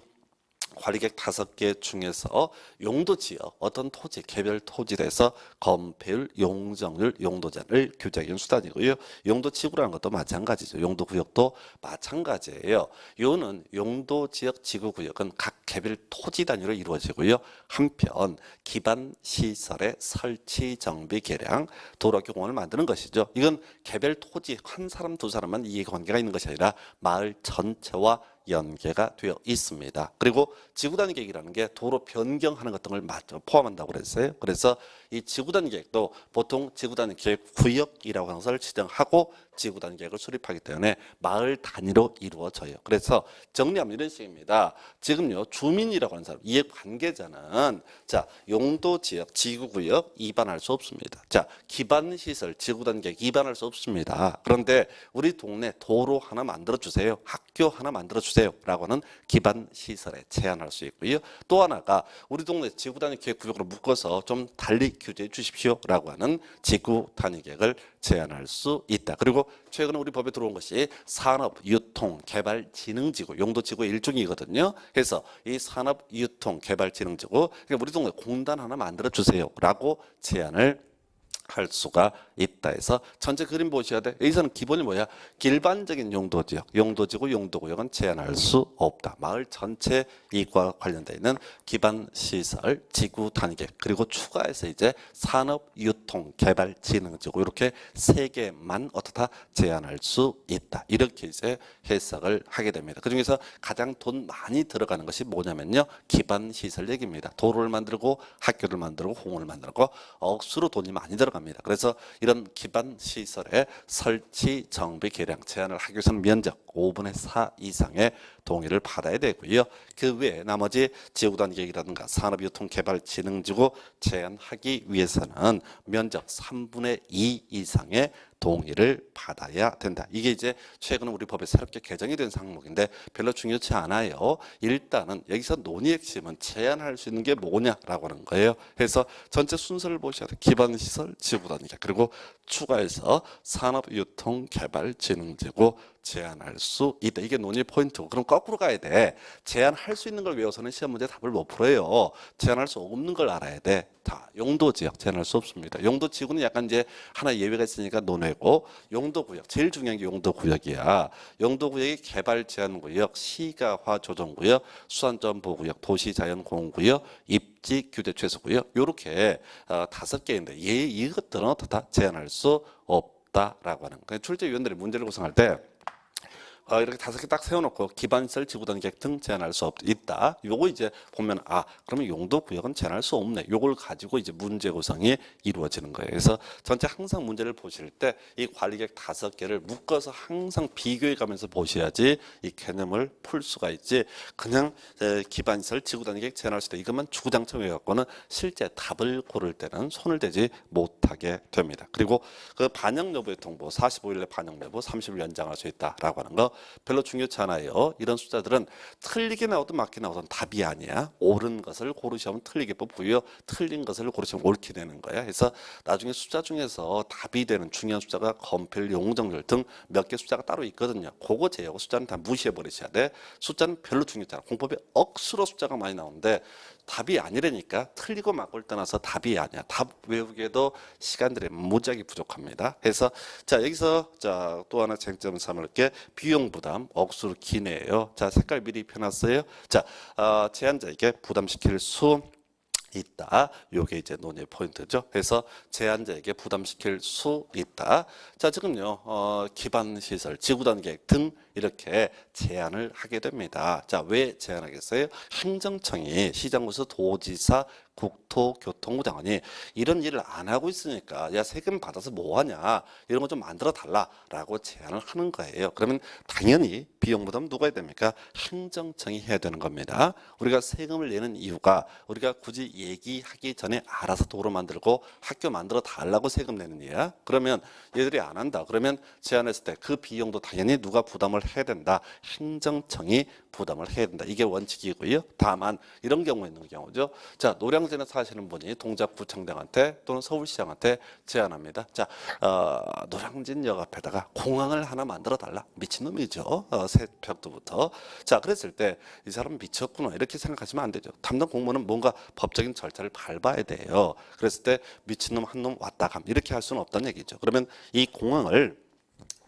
관리계획 5개 중에서 용도지역, 어떤 토지, 개별 토지에서 건폐율, 용적률, 용도제한을 규정하는 수단이고요. 용도지구라는 것도 마찬가지죠. 용도구역도 마찬가지예요. 요는 용도지역, 지구구역은 각 개별 토지 단위로 이루어지고요. 한편 기반시설의 설치, 정비, 개량, 도로, 공원을 만드는 것이죠. 이건 개별 토지 한 사람, 두 사람만 이해관계가 있는 것이 아니라 마을 전체와 연계가 되어 있습니다. 그리고 지구단위 계획이라는 게 도로 변경하는 것 등을 포함한다고 그랬어요. 그래서 이 지구단위 계획도 보통 지구단위 계획 구역이라고 하는 것을 지정하고 지구단위 계획을 수립하기 때문에 마을 단위로 이루어져요. 그래서 정리하면 이런 식입니다. 지금요 주민이라고 하는 사람, 이해관계자는 자 용도 지역, 지구구역 위반할 수 없습니다. 자 기반시설, 지구단위 계획 위반할 수 없습니다. 그런데 우리 동네 도로 하나 만들어 주세요. 학교 하나 만들어 주세요. 라고 하는 기반시설에 제한할 수 있고요. 또 하나가 우리 동네 지구단위 계획 구역으로 묶어서 좀 달리 규제해 주십시오. 라고 하는 지구단위 계획을 제한할 수 있다. 그리고 최근에 우리 법에 들어온 것이 산업, 유통, 개발, 진흥지구, 용도지구의 일종이거든요. 그래서 이 산업, 유통, 개발, 진흥지구, 그러니까 우리 동네 공단 하나 만들어 주세요. 라고 제안을 할 수가 있다 해서 전체 그림 보셔야 돼. 여기서는 기본이 뭐야? 일반적인 용도지역, 용도지구, 용도구역은 제한할 수 없다. 마을 전체 이익과 관련되어 있는 기반시설, 지구 단위계획, 그리고 추가해서 이제 산업, 유통, 개발, 진흥지구 이렇게 3개만 어떻다 제한할 수 있다. 이렇게 이제 해석을 하게 됩니다. 그 중에서 가장 돈 많이 들어가는 것이 뭐냐면요, 기반시설 얘기입니다. 도로를 만들고 학교를 만들고 공원을 만들고 억수로 돈이 많이 들어갑니다. 그래서 이런 기반 시설의 설치, 정비, 개량 제한을 하기 위해서는 면적 5분의 4 이상의 동의를 받아야 되고요. 그 외에 나머지 지구단위 계획이라든가 산업유통개발진흥지구 제한하기 위해서는 면적 3분의 2 이상의 동의를 받아야 된다. 이게 이제 최근 우리 법에 새롭게 개정이 된 항목인데 별로 중요치 않아요. 일단은 여기서 논의 핵심은 제한할 수 있는 게 뭐냐라고 하는 거예요. 그래서 전체 순서를 보셔야 돼요. 기반시설, 지구단위 계획, 그리고 추가해서 산업유통개발진흥지구 제한할 수 있다. 이게 논의 포인트고, 그럼 거꾸로 가야 돼. 제한할 수 있는 걸 외워서는 시험 문제 답을 못 풀어요. 제한할 수 없는 걸 알아야 돼. 좋다. 용도 지역 제한할 수 없습니다. 용도 지구는 약간 이제 하나 예외가 있으니까 논외고 용도 구역 제일 중요한 게 용도 구역이야. 용도 구역이 개발 제한 구역, 시가화 조정 구역, 수산점 보호 구역, 도시 자연 공원 구역, 입지 규제 최소 구역 요렇게 5개인데 이것들은 어떻다 제한할 수 없다라고 하는 거예요. 출제위원들이 문제를 구성할 때 이렇게 5개 딱 세워놓고 기반시설 지구단 계획 등 제한할 수 있다. 요거 이제 보면 그러면 용도 구역은 제한할 수 없네. 요걸 가지고 이제 문제 구성이 이루어지는 거예요. 그래서 전체 항상 문제를 보실 때 이 관리계획 5개를 묶어서 항상 비교해 가면서 보셔야지 이 개념을 풀 수가 있지. 그냥 기반시설 지구단 계획 제한할 수 있다. 이것만 주구장창 외워갖고는 실제 답을 고를 때는 손을 대지 못하게 됩니다. 그리고 그 반영 여부의 통보 45일 내 반영 여부 30일 연장할 수 있다라고 하는 거 별로 중요치 않아요. 이런 숫자들은 틀리게 나오든 맞게 나오든 답이 아니야. 옳은 것을 고르시면 틀리게 뽑고요. 틀린 것을 고르시면 옳게 되는 거야. 그래서 나중에 숫자 중에서 답이 되는 중요한 숫자가 건필, 용정률 등 몇 개 숫자가 따로 있거든요. 그거 제외하고 숫자는 다 무시해 버리셔야 돼. 숫자는 별로 중요치 않아. 공법에 억수로 숫자가 많이 나오는데 답이 아니라니까. 틀리고 맞고를 떠나서 답이 아니야. 답 외우기에도 시간들이 무지하게 부족합니다. 그래서 자 여기서 자 또 하나 쟁점을 삼을게. 비용 부담 억수로 기네요. 자 색깔 미리 펴놨어요. 자 제한자에게 부담시킬 수 있다. 요게 이제 논의 포인트죠. 그래서 제한자에게 부담시킬 수 있다. 자 지금요 기반 시설, 지구단 계획 등 이렇게 제한을 하게 됩니다. 자 왜 제한하겠어요? 행정청이 시장구에서 도지사 국토교통부 장관이 이런 일을 안 하고 있으니까 야 세금 받아서 뭐 하냐 이런 거 좀 만들어 달라라고 제안을 하는 거예요. 그러면 당연히 비용 부담 누가 해야 됩니까? 행정청이 해야 되는 겁니다. 우리가 세금을 내는 이유가 우리가 굳이 얘기하기 전에 알아서 도로 만들고 학교 만들어 달라고 세금 내는 이야. 그러면 얘들이 안 한다. 그러면 제안했을 때 그 비용도 당연히 누가 부담을 해야 된다. 행정청이 부담을 해야 된다. 이게 원칙이고요. 다만 이런 경우 있는 경우죠. 자 노량진에 사시는 분이 동작구청장한테 또는 서울시장한테 제안합니다. 자 노량진역 앞에다가 공항을 하나 만들어 달라. 미친놈이죠. 새벽부터. 자 그랬을 때 이 사람 미쳤구나 이렇게 생각하시면 안 되죠. 담당 공무원은 뭔가 법적인 절차를 밟아야 돼요. 그랬을 때 미친놈 한 놈 왔다 감 이렇게 할 수는 없다는 얘기죠. 그러면 이 공항을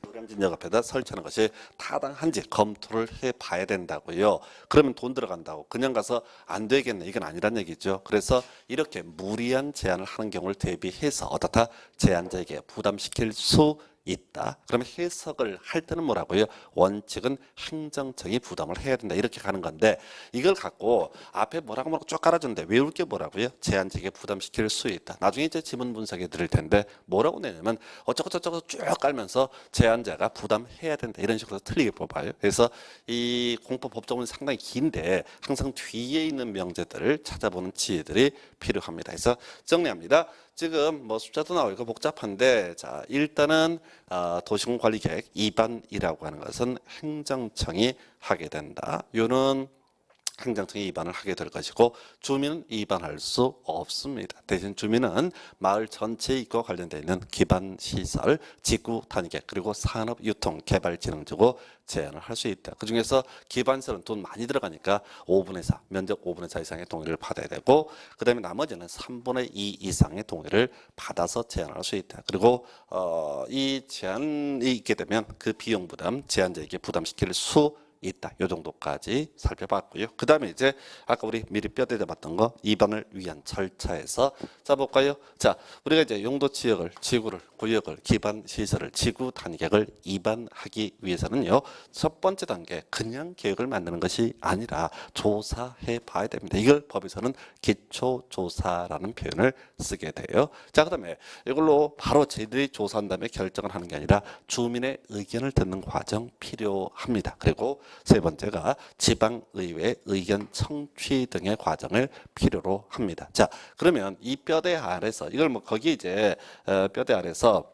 노량진역 앞에다 설치하는 것이 타당한지 검토를 해봐야 된다고요. 그러면 돈 들어간다고 그냥 가서 안 되겠네 이건 아니란 얘기죠. 그래서 이렇게 무리한 제안을 하는 경우를 대비해서 어떻다 제안자에게 부담시킬 수 있다. 그러면 해석을 할 때는 뭐라고요? 원칙은 행정청이 부담을 해야 된다. 이렇게 가는 건데 이걸 갖고 앞에 뭐라고 쭉 깔아준데 외울 게 뭐라고요? 제한자에게 부담시킬 수 있다. 나중에 이제 지문 분석해 드릴 텐데 뭐라고 내냐면 어쩌고저쩌고 쭉 깔면서 제한자가 부담해야 된다. 이런 식으로 틀리게 뽑아요. 그래서 이 공법 법조문이 상당히 긴데 항상 뒤에 있는 명제들을 찾아보는 지혜들이 필요합니다. 그래서 정리합니다. 지금 뭐 숫자도 나오고 복잡한데 자 일단은 도시공관리계획 2반이라고 하는 것은 행정청이 하게 된다. 요는 행정청이 입안을 하게 될 것이고 주민은 입안할 수 없습니다. 대신 주민은 마을 전체 이익과 관련되어 있는 기반시설, 지구 단계 그리고 산업, 유통, 개발, 진흥지구 제한을 할 수 있다. 그중에서 기반시설은 돈 많이 들어가니까 5분의 4, 면적 5분의 4 이상의 동의를 받아야 되고 그 다음에 나머지는 3분의 2 이상의 동의를 받아서 제한할 수 있다. 그리고 이 제한이 있게 되면 그 비용 부담 제한자에게 부담시킬 수 있다. 요 정도까지 살펴봤고요. 그 다음에 이제 아까 우리 미리 뼈대대 봤던 거 2번을 위한 절차에서 자 볼까요? 자 우리가 이제 용도 지역을 지구를 구역을 기반 시설을 지구 단계를 입안하기 위해서는요. 첫 번째 단계 그냥 계획을 만드는 것이 아니라 조사해 봐야 됩니다. 이걸 법에서는 기초조사라는 표현을 쓰게 돼요. 자 그다음에 이걸로 바로 저희들이 조사한 다음에 결정을 하는 게 아니라 주민의 의견을 듣는 과정 필요합니다. 그리고 세 번째가 지방의회 의견 청취 등의 과정을 필요로 합니다. 자, 그러면 이 뼈대 아래서 이걸 뭐 거기 이제 뼈대 아래서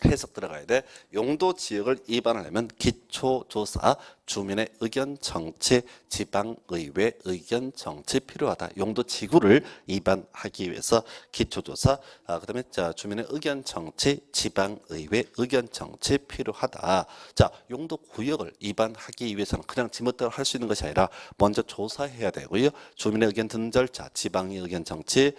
해석 들어가야 돼. 용도 지역을 입안하려면 기초조사 주민의 의견 청취, 지방의회 의견 청취 필요하다. 용도 지구를 입안하기 위해서 기초조사, 그다음에 자 주민의 의견 청취, 지방의회 의견 청취 필요하다. 자 용도 구역을 입안하기 위해서는 그냥 지멋대로 할 수 있는 것이 아니라 먼저 조사해야 되고요. 주민의 의견 듣는 절차, 지방의 의견 청취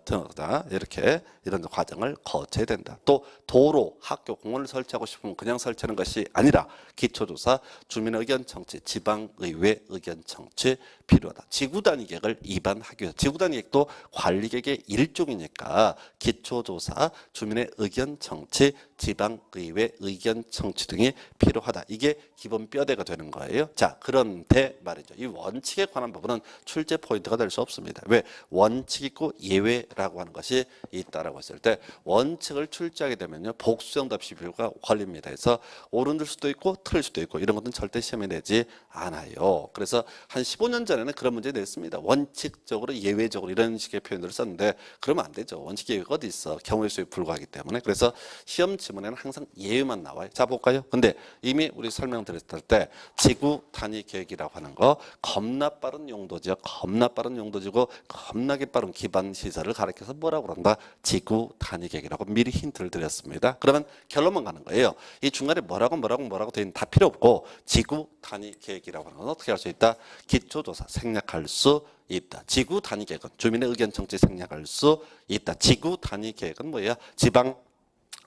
등다 이렇게 이런 과정을 거쳐야 된다. 또 도로, 학교, 공원을 설치하고 싶으면 그냥 설치하는 것이 아니라 기초조사, 주민의 의견 청취, 지방의회 의견 청취 필요하다. 지구 단위 계획을 입안하기 위해서 지구 단위 계획도 관리 계획의 일종이니까 기초조사, 주민의 의견 청취, 지방의회 의견 청취 등이 필요하다. 이게 기본 뼈대가 되는 거예요. 자, 그런데 말이죠. 이 원칙에 관한 부분은 출제 포인트가 될 수 없습니다. 왜? 원칙 있고 예외라고 하는 것이 있다라고 했을 때 원칙을 출제하게 되면요. 복수정답 시비가 걸립니다. 그래서 옳은 수도 있고 틀릴 수도 있고 이런 것은 절대 시험에 내지 않아요. 그래서 한 15년 전에는 그런 문제 냈습니다. 원칙적으로 예외적으로 이런 식의 표현들을 썼는데 그러면 안 되죠. 원칙 예외가 어디 있어. 경우의 수에 불과하기 때문에. 그래서 시험 지문에는 항상 예외만 나와요. 자 볼까요? 근데 이미 우리 설명드렸을 때 지구 단위 계획이라고 하는 거 겁나 빠른 용도죠. 겁나 빠른 용도지고 겁나게 빠른 기반 시설을 가리켜서 뭐라고 그런다? 지구 단위 계획이라고 미리 힌트를 드렸습니다. 그러면 결론만 가는 거예요. 이 중간에 뭐라고 돼 있는 다 필요 없고 지구 단위 계획이라고 하는 건 어떻게 할 수 있다? 기초조사 생략할 수 있다. 지구 단위 계획은 주민의 의견 청취 생략할 수 있다. 지구 단위 계획은 뭐야? 지방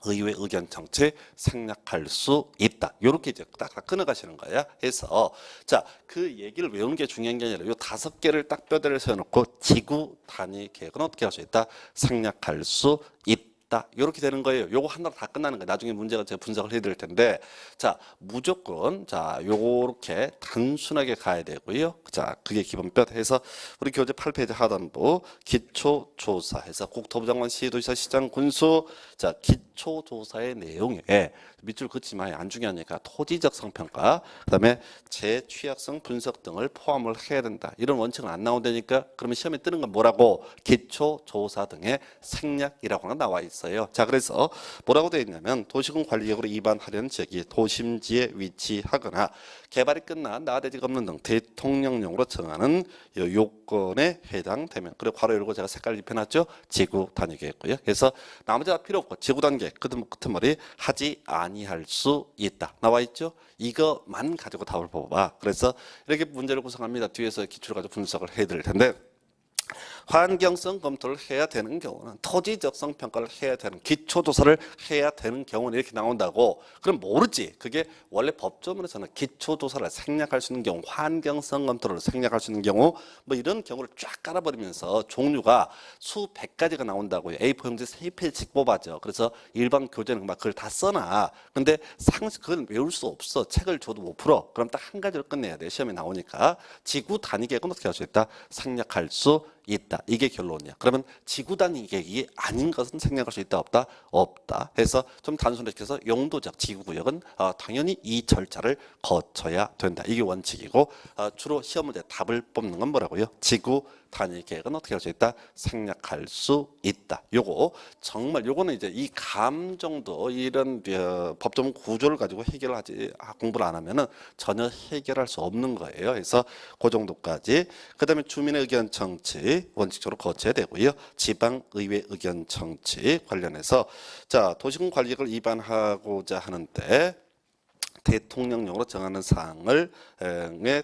의회 의견 청취 생략할 수 있다. 요렇게 이제 딱 끊어가시는 거야. 해서 자, 그 얘기를 외우는 게 중요한 게 아니라 요 5개를 딱 뼈대를 세워놓고 지구 단위 계획은 어떻게 할 수 있다? 생략할 수 있다. 이렇게 되는 거예요. 요거 하나로 다 끝나는 거예요. 나중에 문제가 제가 분석을 해드릴 텐데, 자 무조건 자 요렇게 단순하게 가야 되고요. 자 그게 기본 뼈 해서 우리 교재 8페이지 하단부 기초조사해서 국토부 장관 시도지사 시장 군수 자 기초조사의 내용에 밑줄 긋지 마요. 안 중요하니까 토지적 성평가 그다음에 재취약성 분석 등을 포함을 해야 된다. 이런 원칙은 안 나온다니까 그러면 시험에 뜨는 건 뭐라고? 기초조사 등의 생략이라고 나와 있어요. 자 그래서 뭐라고 되어 있냐면 도시군 관리계획으로 위반하려는 지역이 도심지에 위치하거나 개발이 끝난 나대지가 없는 등 대통령령으로 정하는 요건에 해당되면 그리고 바로 이러고 제가 색깔 입혀놨죠. 지구 단위 계획고요. 그래서 나머지가 필요 없고 지구 단위 계획 끝머리 하지 아니할 수 있다. 나와 있죠. 이거만 가지고 답을 뽑아. 그래서 이렇게 문제를 구성합니다. 뒤에서 기출을 가지고 분석을 해드릴 텐데 환경성 검토를 해야 되는 경우는 토지적성 평가를 해야 되는 기초조사를 해야 되는 경우는 이렇게 나온다고 그럼 모르지. 그게 원래 법조문에서는 기초조사를 생략할 수 있는 경우 환경성 검토를 생략할 수 있는 경우 뭐 이런 경우를 쫙 깔아버리면서 종류가 수백 가지가 나온다고요. A4 용지 3페이지씩 뽑아져. 그래서 일반 교재는 막 그걸 다 써놔. 근데 상식 그건 외울 수 없어. 책을 줘도 못 풀어. 그럼 딱 한 가지로 끝내야 돼. 시험에 나오니까. 지구 단위 계획은 어떻게 할 수 있다? 생략할 수 있다. 이게 결론이야. 그러면 지구 단위 계획이 아닌 것은 생략할 수 있다 없다? 없다. 해서 좀 단순화시켜서 용도적 지구구역은 당연히 이 절차를 거쳐야 된다. 이게 원칙이고 주로 시험 문제 답을 뽑는 건 뭐라고요? 지구 단위 계획은 어떻게 할 수 있다? 생략할 수 있다. 요거 정말 요거는 이제 이 감정도 이런 법조문 구조를 가지고 해결하지 공부를 안 하면은 전혀 해결할 수 없는 거예요. 그래서 그 정도까지. 그다음에 주민의 의견 청취 원칙적으로 거쳐야 되고요. 지방의회 의견 청취 관련해서 자 도시군 관리계획을 위반하고자 하는데 대통령령으로 정하는 사항에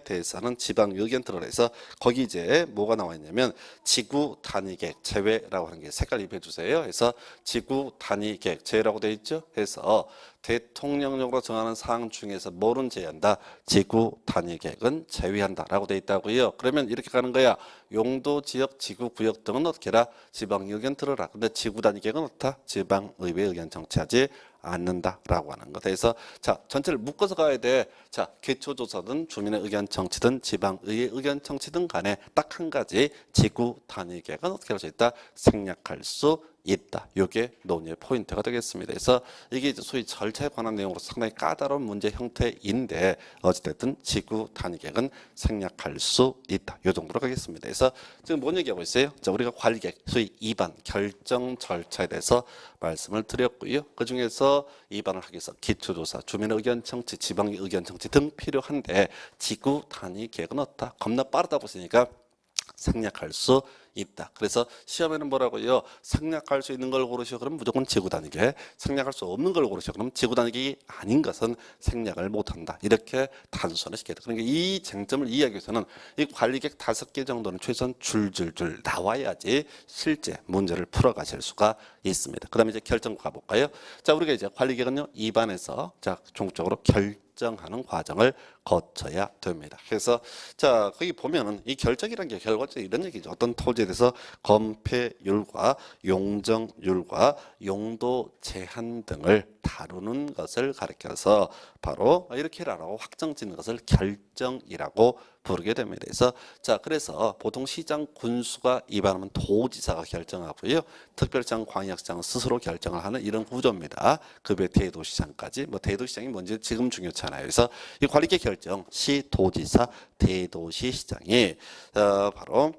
대해서는 지방 의견 들어서 거기 이제 뭐가 나와 있냐면 지구 단위 계획 제외라고 하는 게 색깔 입혀주세요. 그래서 지구 단위 계획 제외라고 되어 있죠. 그래서 대통령령으로 정하는 사항 중에서 뭐는 제외한다? 지구 단위 계획은 제외한다라고 되어 있다고요. 그러면 이렇게 가는 거야. 용도, 지역, 지구, 구역 등은 어떻게 해라? 지방 의견 들어라. 근데 지구 단위 계획은 어떻다? 지방 의회 의견 청취하지 않는다라고 하는 것. 그래서 자 전체를 묶어서 가야 돼. 자 기초조사든 주민의 의견 청취든 지방의회 의견 청취든 간에 딱 한 가지 지구 단위 계획은 어떻게 할 수 있다? 생략할 수 있다. 이게 논의의 포인트가 되겠습니다. 그래서 이게 이제 소위 절차에 관한 내용으로 상당히 까다로운 문제 형태인데 어찌됐든 지구 단위 계획은 생략할 수 있다. 이 정도로 가겠습니다. 그래서 지금 뭔 얘기하고 있어요? 자, 우리가 관리 계획, 소위 2반 결정 절차에 대해서 말씀을 드렸고요. 그 중에서 2반을 하기 위해서 기초조사, 주민의 의견 청취, 지방의 의견 청취 등 필요한데 지구 단위 계획은 없다. 겁나 빠르다 보시니까 생략할 수 있다. 그래서 시험에는 뭐라고요? 생략할 수 있는 걸 고르시오. 그러면 무조건 지구 단위 계획. 생략할 수 없는 걸 고르시오. 그러면 지구 단위 계획이 아닌 것은 생략을 못한다. 이렇게 단순화 시켜야 돼. 그러니까 이 쟁점을 이해하기 위해서는 이 관리 계획 5개 정도는 최소한 줄줄줄 나와야지 실제 문제를 풀어가실 수가 있습니다. 그다음에 이제 결정 가볼까요? 자, 우리가 이제 관리 계획은요 2반에서 자 종적으로 결정하는 과정을 거쳐야 됩니다. 그래서 자 거기 보면은 이 결정이라는 게 결과적으로 이런 얘기죠. 어떤 토지에 대해서 건폐율과 용적률과 용도 제한 등을 다루는 것을 가리켜서 바로 이렇게 라고 확정 짓는 것을 결정이라고 부르게 됩니다. 그래서 보통 시장 군수가 위반하면 도지사가 결정하고요. 특별시장, 광역시장 스스로 결정을 하는 이런 구조입니다. 그 외 대도시장까지 뭐 대도시장이 뭔지 지금 중요찮아요. 그래서 이 관리계 결정 시도지사, 대도시시장이 바로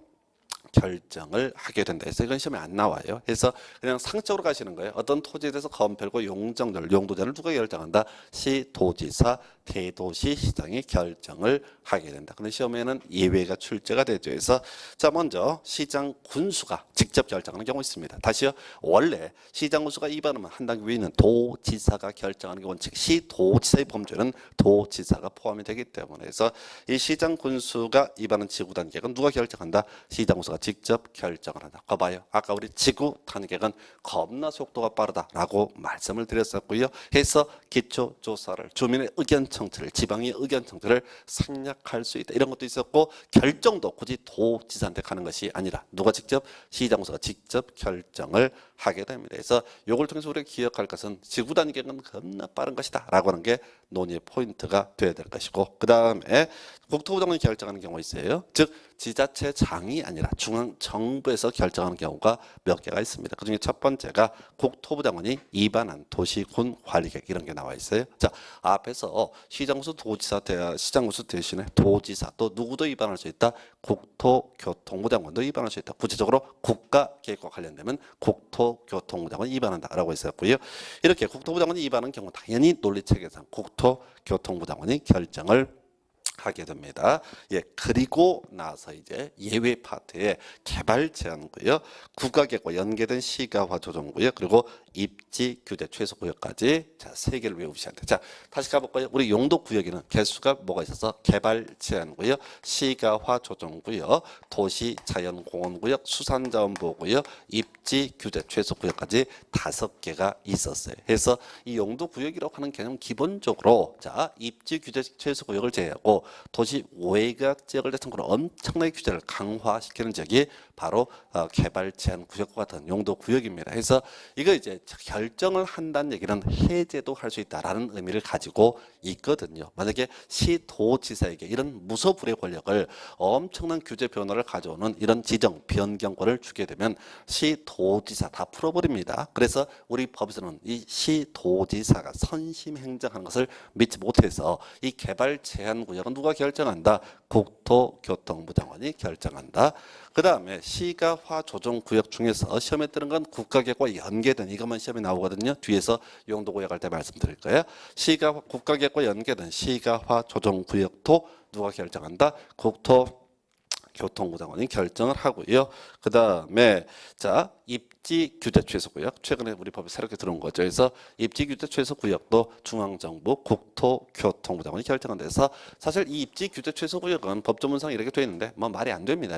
결정을 하게 된다. 그래서 이건 시험에 안 나와요. 그래서 그냥 상적으로 가시는 거예요. 어떤 토지에 대해서 건폐율과 용적률, 용도제를 누가 결정한다? 시도지사, 대도시시장이 결정을 하게 된다. 근데 시험에는 예외가 출제가 되죠. 그래서 자 먼저 시장 군수가 직접 결정하는 경우 있습니다. 다시요. 원래 시장 군수가 위반하면 한 단계 위에 있는 도지사가 결정하는 게 원칙. 시도지사의 범죄는 도지사가 포함이 되기 때문에 그래서 이 시장 군수가 위반한 지구 단위 계획은 누가 결정한다? 시장 군수가 직접 결정을 한다. 봐봐요. 아까 우리 지구 단위 계획은 겁나 속도가 빠르다라고 말씀을 드렸었고요. 해서 기초 조사를 주민의 의견 청취를 지방의 의견 청취를 생략할 수 있다. 이런 것도 있었고 결정도 굳이 도지사한테 가는 것이 아니라 누가 직접 시장 군수가 직접 결정을 하게 됩니다. 그래서 이걸 통해서 우리가 기억할 것은 지구 단위 계획은 겁나 빠른 것이다라고 하는 게 논의의 포인트가 돼야 될 것이고 그 다음에 국토부 장관이 결정하는 경우가 있어요. 즉 지자체장이 아니라 중앙정부에서 결정하는 경우가 몇 개가 있습니다. 그중에 첫 번째가 국토부 장관이 위반한 도시군 관리계획 이런 게 나와 있어요. 자 앞에서 시장군수 도지사 시장군수 대신에 도지사 또 누구도 위반할 수 있다. 국토교통부 장관도 위반할 수 있다. 구체적으로 국가계획과 관련되면 국토교통부 장관이 위반한다라고 했었고요. 이렇게 국토부 장관이 위반한 경우 당연히 논리체계상 국토교통부 장관이 결정을 하게 됩니다. 예, 그리고 나서 이제 예외 파트에 개발 제한구역, 국가계획과 연계된 시가화 조정구역, 그리고 입지 규제 최소 구역까지 자, 세 개를 외우셔야 돼. 자, 다시 가볼까요? 우리 용도 구역에는 개수가 뭐가 있어서 개발 제한구역, 시가화 조정구역, 도시 자연공원구역, 수산자원보호구역, 입지 규제 최소 구역까지 5개가 있었어요. 그래서 이 용도 구역이라고 하는 개념 기본적으로 자, 입지 규제 최소 구역을 제외하고 도시 외곽 지역을 대상으로 엄청나게 규제를 강화시키는 지역이 바로 개발 제한 구역과 같은 용도 구역입니다. 그래서 이거 이제 결정을 한다는 얘기는 해제도 할 수 있다라는 의미를 가지고 있거든요. 만약에 시도지사에게 이런 무소불위의 권력을 엄청난 규제 변화를 가져오는 이런 지정 변경권을 주게 되면 시도지사 다 풀어버립니다. 그래서 우리 법에서는 이 시도지사가 선심 행정하는 것을 믿지 못해서 이 개발 제한 구역은 누가 결정한다? 국토교통부 장관이 결정한다. 그 다음에 시가화 조정구역 중에서 시험에 뜨는 건 국가계획과 연계된 이것만 시험에 나오거든요. 뒤에서 용도구역 할 때 말씀드릴 거예요. 국가계획과 연계된 시가화 조정구역도 누가 결정한다? 국토교통부 장관이 결정을 하고요. 그 다음에 자 입지 규제 최소 구역 최근에 우리 법에 새롭게 들어온 거죠. 그래서 입지 규제 최소 구역도 중앙정부 국토교통부 장관이 결정한 데서 사실 이 입지 규제 최소 구역은 법조문상 이렇게 돼 있는데 뭐 말이 안 됩니다.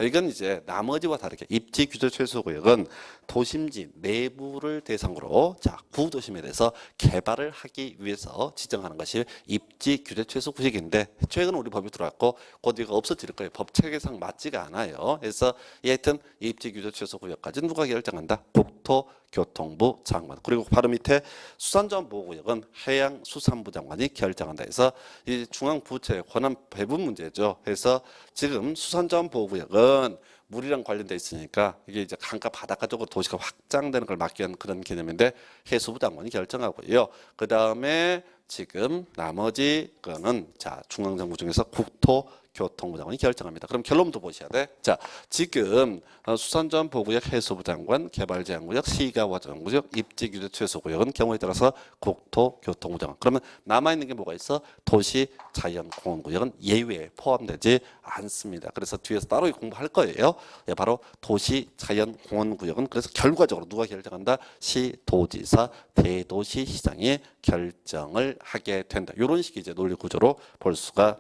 이건 이제 나머지와 다르게 입지 규제 최소 구역은 도심지 내부를 대상으로 자 구도심에 대해서 개발을 하기 위해서 지정하는 것이 입지 규제 최소 구역인데 최근 우리 법이 들어왔고 곧 이거 없어질 거예요. 법 체계상 맞지가 않아요. 그래서 하여튼 입지 규제 최소 구역까지 누가 결정한다? 국토교통부 장관. 그리고 바로 밑에 수산자원보호구역은 해양수산부 장관이 결정한다 해서 이 중앙부처의 권한 배분 문제죠. 그래서 지금 수산자원보호구역은 물이랑 관련돼 있으니까 이게 이제 강가 바닷가 쪽으로 도시가 확장되는 걸 막기 위한 그런 개념인데 해수부 장관이 결정하고요. 그 다음에 지금 나머지 거는 자 중앙정부 중에서 국토교통부 장관이 결정합니다. 그럼 결론부터 보셔야 돼. 자 지금 수산전 보구역 해수부 장관, 개발제한구역, 시가와 전구역, 입지규제 최소구역은 경우에 따라서 국토교통부 장관. 그러면 남아 있는 게 뭐가 있어? 도시 자연공원구역은 예외에 포함되지 않습니다. 그래서 뒤에서 따로 공부할 거예요. 예, 바로 도시 자연공원구역은 그래서 결과적으로 누가 결정한다? 시도지사, 대도시시장이 결정을 하게 된다. 이런 식의 이제 논리 구조로 볼 수가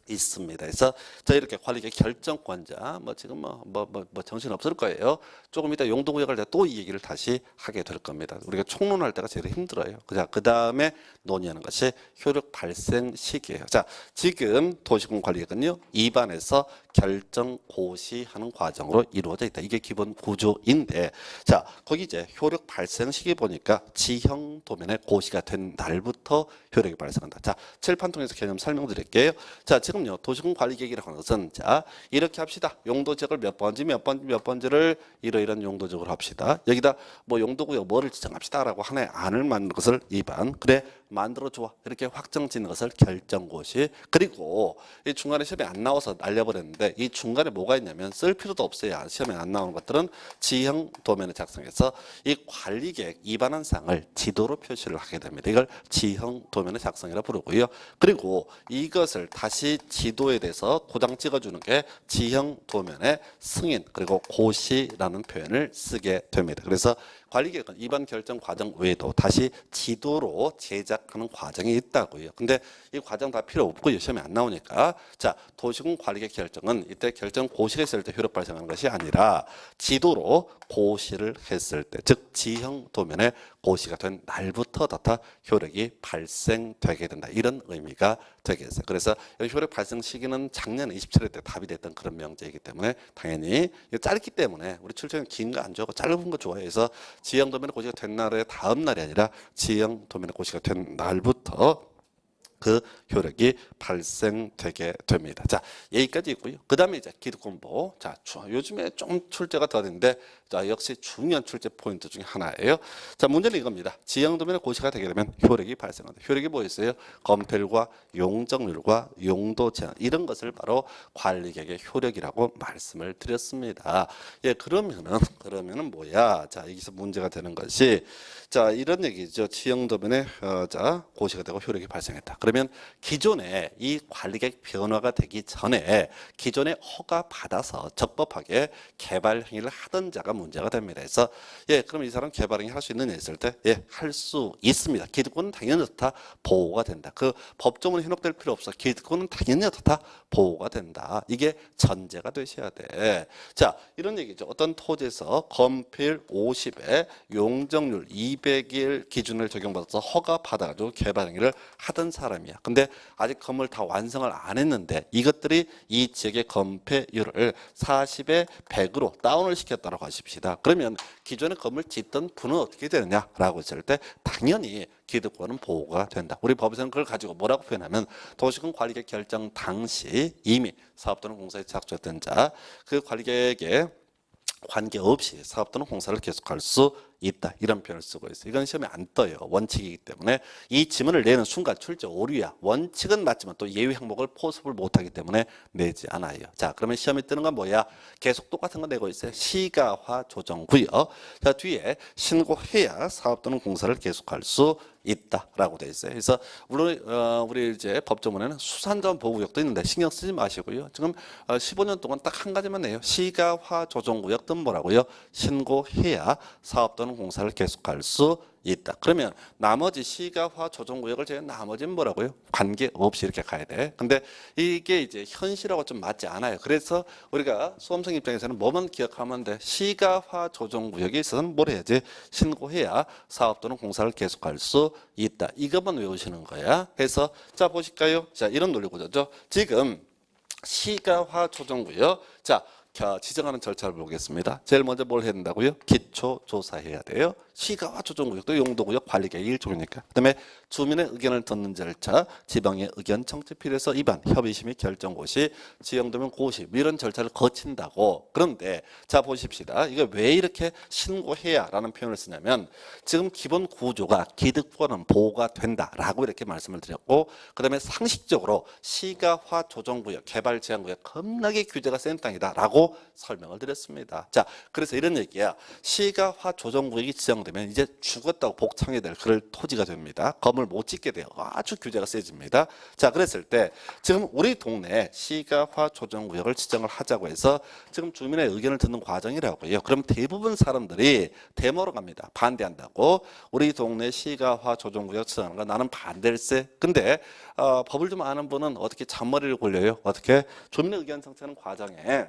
있습니다. 그래서 저희 이렇게 관리계 결정권자 뭐 지금 뭐 정신 없을 거예요. 조금 이따 용도구역을 또 이 얘기를 다시 하게 될 겁니다. 우리가 총론할 때가 제일 힘들어요. 그 다음에 논의하는 것이 효력 발생 시기예요. 자, 지금 도시군 관리계는요 입안에서 결정 고시하는 과정으로 이루어져 있다. 이게 기본 구조인데, 자 거기 이제 효력 발생 시기 보니까 지형 도면에 고시가 된 날부터 효력이 발생한다. 자 칠판 통해서 개념 설명드릴게요. 자 지금요 도시군 관리계획이라고 하는 것은 자 이렇게 합시다. 용도지역을 몇 번지를 이러이런 용도적으로 합시다. 여기다 뭐 용도구역 뭐를 지정합시다라고 하나의 안을 만드는 것을 입안. 그래 만들어 줘. 이렇게 확정 짓는 것을 결정고시. 그리고 이 중간에 시험에 안 나와서 날려버렸는데 이 중간에 뭐가 있냐면 쓸 필요도 없어요. 시험에 안 나오는 것들은 지형 도면을 작성해서 이 관리계획 입안한 사항을 지도로 표시를 하게 됩니다. 이걸 지형 도면의 작성이라 부르고요. 그리고 이것을 다시 지도에 대해서 도장 찍어주는 게 지형 도면의 승인 그리고 고시라는 표현을 쓰게 됩니다. 그래서 관리계획은 입안 결정 과정 외에도 다시 지도로 제작하는 과정이 있다고요. 근데 이 과정 다 필요 없고요. 시험에 안 나오니까. 자, 도시군 관리계획 결정은 이때 결정 고시를 했을 때 효력 발생하는 것이 아니라 지도로 고시를 했을 때, 즉 지형 도면에 고시가 된 날부터 다 효력이 발생되게 된다. 이런 의미가 되겠어요. 그래서 효력 발생 시기는 작년 27회 때 답이 됐던 그런 명제이기 때문에 당연히 짧기 때문에 우리 출제는 긴 거 안 좋아하고 짧은 거 좋아해서 지형 도면에 고시가 된 날의 다음 날이 아니라 지형 도면에 고시가 된 날부터 그 효력이 발생되게 됩니다. 자, 여기까지 있고요. 그 다음에 이제 기득권보. 자, 요즘에 좀 출제가 더 되는데, 자, 역시 중요한 출제 포인트 중에 하나예요. 자, 문제는 이겁니다. 지형도면에 고시가 되게 되면 효력이 발생한다. 효력이 뭐였어요? 검필과 용적률과 용도 제한 이런 것을 바로 관리계획의 효력이라고 말씀을 드렸습니다. 예, 그러면은 뭐야? 자, 여기서 문제가 되는 것이 자, 이런 얘기죠. 지형도면에 자, 고시가 되고 효력이 발생했다. 그러면 기존에 이 관리계획 변화가 되기 전에 기존에 허가 받아서 적법하게 개발 행위를 하던 자가 문제가 됩니다. 그래서 예, 그럼 이 사람 개발 행위 할 수 있느냐 했을 때 예, 할 수 있습니다. 기득권은 당연히 다 보호가 된다. 그 법조문에 현혹될 필요 없어. 기득권은 당연히 다 보호가 된다. 이게 전제가 되셔야 돼. 자, 이런 얘기죠. 어떤 토지에서 검필 50에 용적률 200일 기준을 적용받아서 허가 받아가지고 개발 행위를 하던 사람이야. 근데 아직 건물 다 완성을 안 했는데 이것들이 이 지역의 건폐율을 40에 100으로 다운을 시켰다고 하십시다. 그러면 기존에 건물 짓던 분은 어떻게 되느냐라고 했을 때 당연히 기득권은 보호가 된다. 우리 법에서는 그걸 가지고 뭐라고 표현하면 도시군 관리계획 결정 당시 이미 사업 또는 공사에 착수했던 자, 그 관리계획에 관계없이 사업 또는 공사를 계속할 수 있다. 이런 표현을 쓰고 있어요. 이건 시험에 안 떠요. 원칙이기 때문에 이 지문을 내는 순간 출제 오류야. 원칙은 맞지만 또 예외 항목을 포섭을 못하기 때문에 내지 않아요. 자, 그러면 시험에 뜨는 건 뭐야? 계속 똑같은 거 내고 있어요. 시가화 조정구역. 자, 뒤에 신고해야 사업 또는 공사를 계속할 수 있다라고 돼 있어요. 그래서 물론 우리 이제 법조문에는 수산전 보호구역도 있는데 신경 쓰지 마시고요. 지금 15년 동안 딱 한 가지만 내요. 시가화 조정구역 등 뭐라고요? 신고해야 사업 또는 공사를 계속할 수 있다. 그러면 나머지 시가화 조정구역을 제가 나머지는 뭐라고요? 관계없이 이렇게 가야 돼. 근데 이게 이제 현실하고 좀 맞지 않아요. 그래서 우리가 수험생 입장에서는 뭐만 기억하면 돼? 시가화 조정구역에 있어서는 뭘 해야지? 신고해야 사업 또는 공사를 계속할 수 있다. 이것만 외우시는 거야. 그래서 자 보실까요? 자, 이런 논리 구조죠. 지금 시가화 조정구역. 자, 지정하는 절차를 보겠습니다. 제일 먼저 뭘 해야 된다고요? 기초조사해야 돼요. 시가와 조정구역도 용도구역 관리계획 일종이니까. 그다음에 주민의 의견을 듣는 절차, 지방의 의견 청취 필요해서 입안, 협의심의 결정고시, 지정되면 고시 이런 절차를 거친다고. 그런데 자 보십시다. 이게 왜 이렇게 신고해야라는 표현을 쓰냐면 지금 기본 구조가 기득권은 보호가 된다라고 이렇게 말씀을 드렸고, 그다음에 상식적으로 시가화 조정구역, 개발 제한구역 겁나게 규제가 센 땅이다라고 설명을 드렸습니다. 자, 그래서 이런 얘기야. 시가화 조정구역이 지정되면 이제 죽었다고 복창해야 될 그럴 토지가 됩니다. 건물 못 짓게 돼요. 아주 규제가 세집니다. 자, 그랬을 때 지금 우리 동네 시가화 조정구역을 지정을 하자고 해서 지금 주민의 의견을 듣는 과정이라고요. 그럼 대부분 사람들이 데모로 갑니다. 반대한다고. 우리 동네 시가화 조정구역 지정하는 거 나는 반대일세. 근데 법을 좀 아는 분은 어떻게 잔머리를 굴려요? 어떻게? 주민의 의견 청취하는 과정에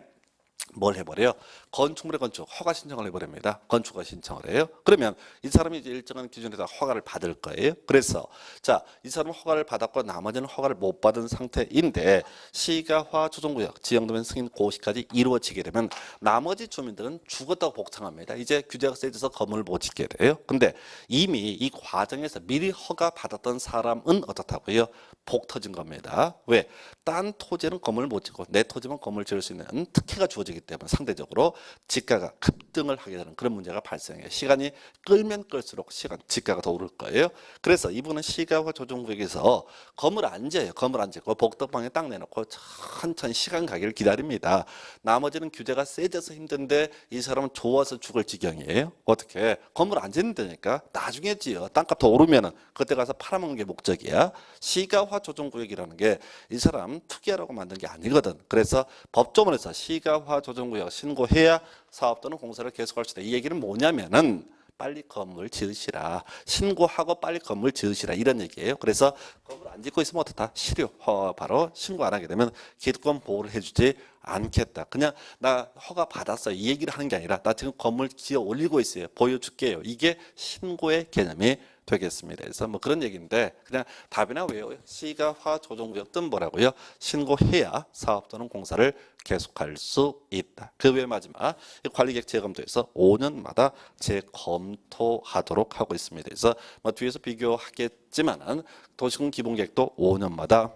뭘 해버려요? 건축물의 건축 허가 신청을 해버립니다. 건축허가 신청을 해요. 그러면 이 사람이 이제 일정한 기준에다 허가를 받을 거예요. 그래서 자, 이 사람은 허가를 받았고 나머지는 허가를 못 받은 상태인데 시가화 조정구역 지정되면 승인 고시까지 이루어지게 되면 나머지 주민들은 죽었다고 복창합니다. 이제 규제가 세져서 건물을 못 짓게 돼요. 근데 이미 이 과정에서 미리 허가 받았던 사람은 어떻다고요? 복 터진 겁니다. 왜? 딴 토지는 건물을 못 짓고 내 토지만 건물을 지을 수 있는 특혜가 주어지기 때문에 상대적으로 집가가 급등을 하게 되는 그런 문제가 발생해요. 시간이 끌면 끌수록 집가가 더 오를 거예요. 그래서 이분은 시가화 조정구역에서 건물 안 지어요. 건물 안 짓고 복덕방에 딱 내놓고 천천히 시간 가기를 기다립니다. 나머지는 규제가 세져서 힘든데 이 사람은 좋아서 죽을 지경이에요. 어떻게? 건물 안 짓는다니까 나중에 지어. 땅값 더 오르면은 그때 가서 팔아먹는 게 목적이야. 시가화 조정구역이라는 게 이 사람 투기하라고 만든 게 아니거든. 그래서 법조문에서 시가화 조정구역 신고해야 사업 또는 공사를 계속할 수 있다. 이 얘기는 뭐냐면은 빨리 건물 지으시라. 신고하고 빨리 건물 지으시라. 이런 얘기예요. 그래서 건물 안 짓고 있으면 어떻다? 실효. 바로 신고 안 하게 되면 기득권 보호를 해주지 않겠다. 그냥 나 허가 받았어. 이 얘기를 하는 게 아니라 나 지금 건물 지어 올리고 있어요. 보여줄게요. 이게 신고의 개념이 되겠습니다. 그래서 뭐 그런 얘기인데 그냥 답이나 외워요. 시가화 조정구역 뜬 뭐라고요? 신고해야 사업 또는 공사를 계속할 수 있다. 그 외 마지막 관리계획 재검토에서 5년마다 재검토하도록 하고 있습니다. 그래서 뭐 뒤에서 비교하겠지만은 도시군 기본계획도 5년마다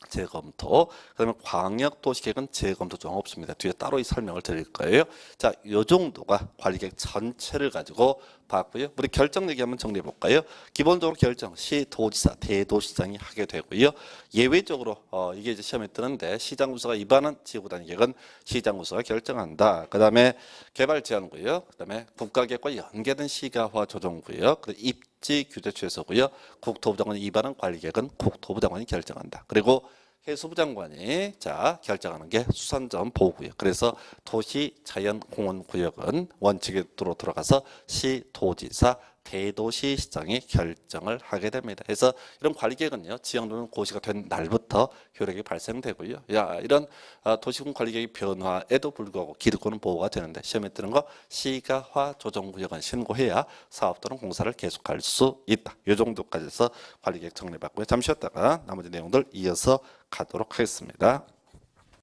재검토, 그다음에 광역도시계획은 재검토 조항 없습니다. 뒤에 따로 이 설명을 드릴 거예요. 자, 요 정도가 관리계획 전체를 가지고 봤고요. 우리 결정 얘기 한번 정리해 볼까요? 기본적으로 결정 시도지사, 대도시장이 하게 되고요. 예외적으로 이게 이제 시험에 뜨는데 시장구수가 위반한 지구단위계획은 시장구수가 결정한다. 그다음에 개발제한구역, 그다음에 국가계획과 연계된 시가화 조정구역, 입지 규제 최소고요. 국토부 장관이 위반한 관리계획은 국토부 장관이 결정한다. 그리고 해수부 장관이 결정하는 게 수산점 보호구역. 그래서 도시자연공원구역은 원칙으로 들어가서 시도지사, 대도시시장이 결정을 하게 됩니다. 그래서 이런 관리계획은요, 지정되는 고시가 된 날부터 효력이 발생되고요. 이런 도시군 관리계획 변화에도 불구하고 기득권은 보호가 되는데 시험에 뜨는 거 시가화 조정구역은 신고해야 사업 또는 공사를 계속할 수 있다. 이 정도까지 해서 관리계획 정리받고요. 잠시 쉬었다가 나머지 내용들 이어서 가도록 하겠습니다.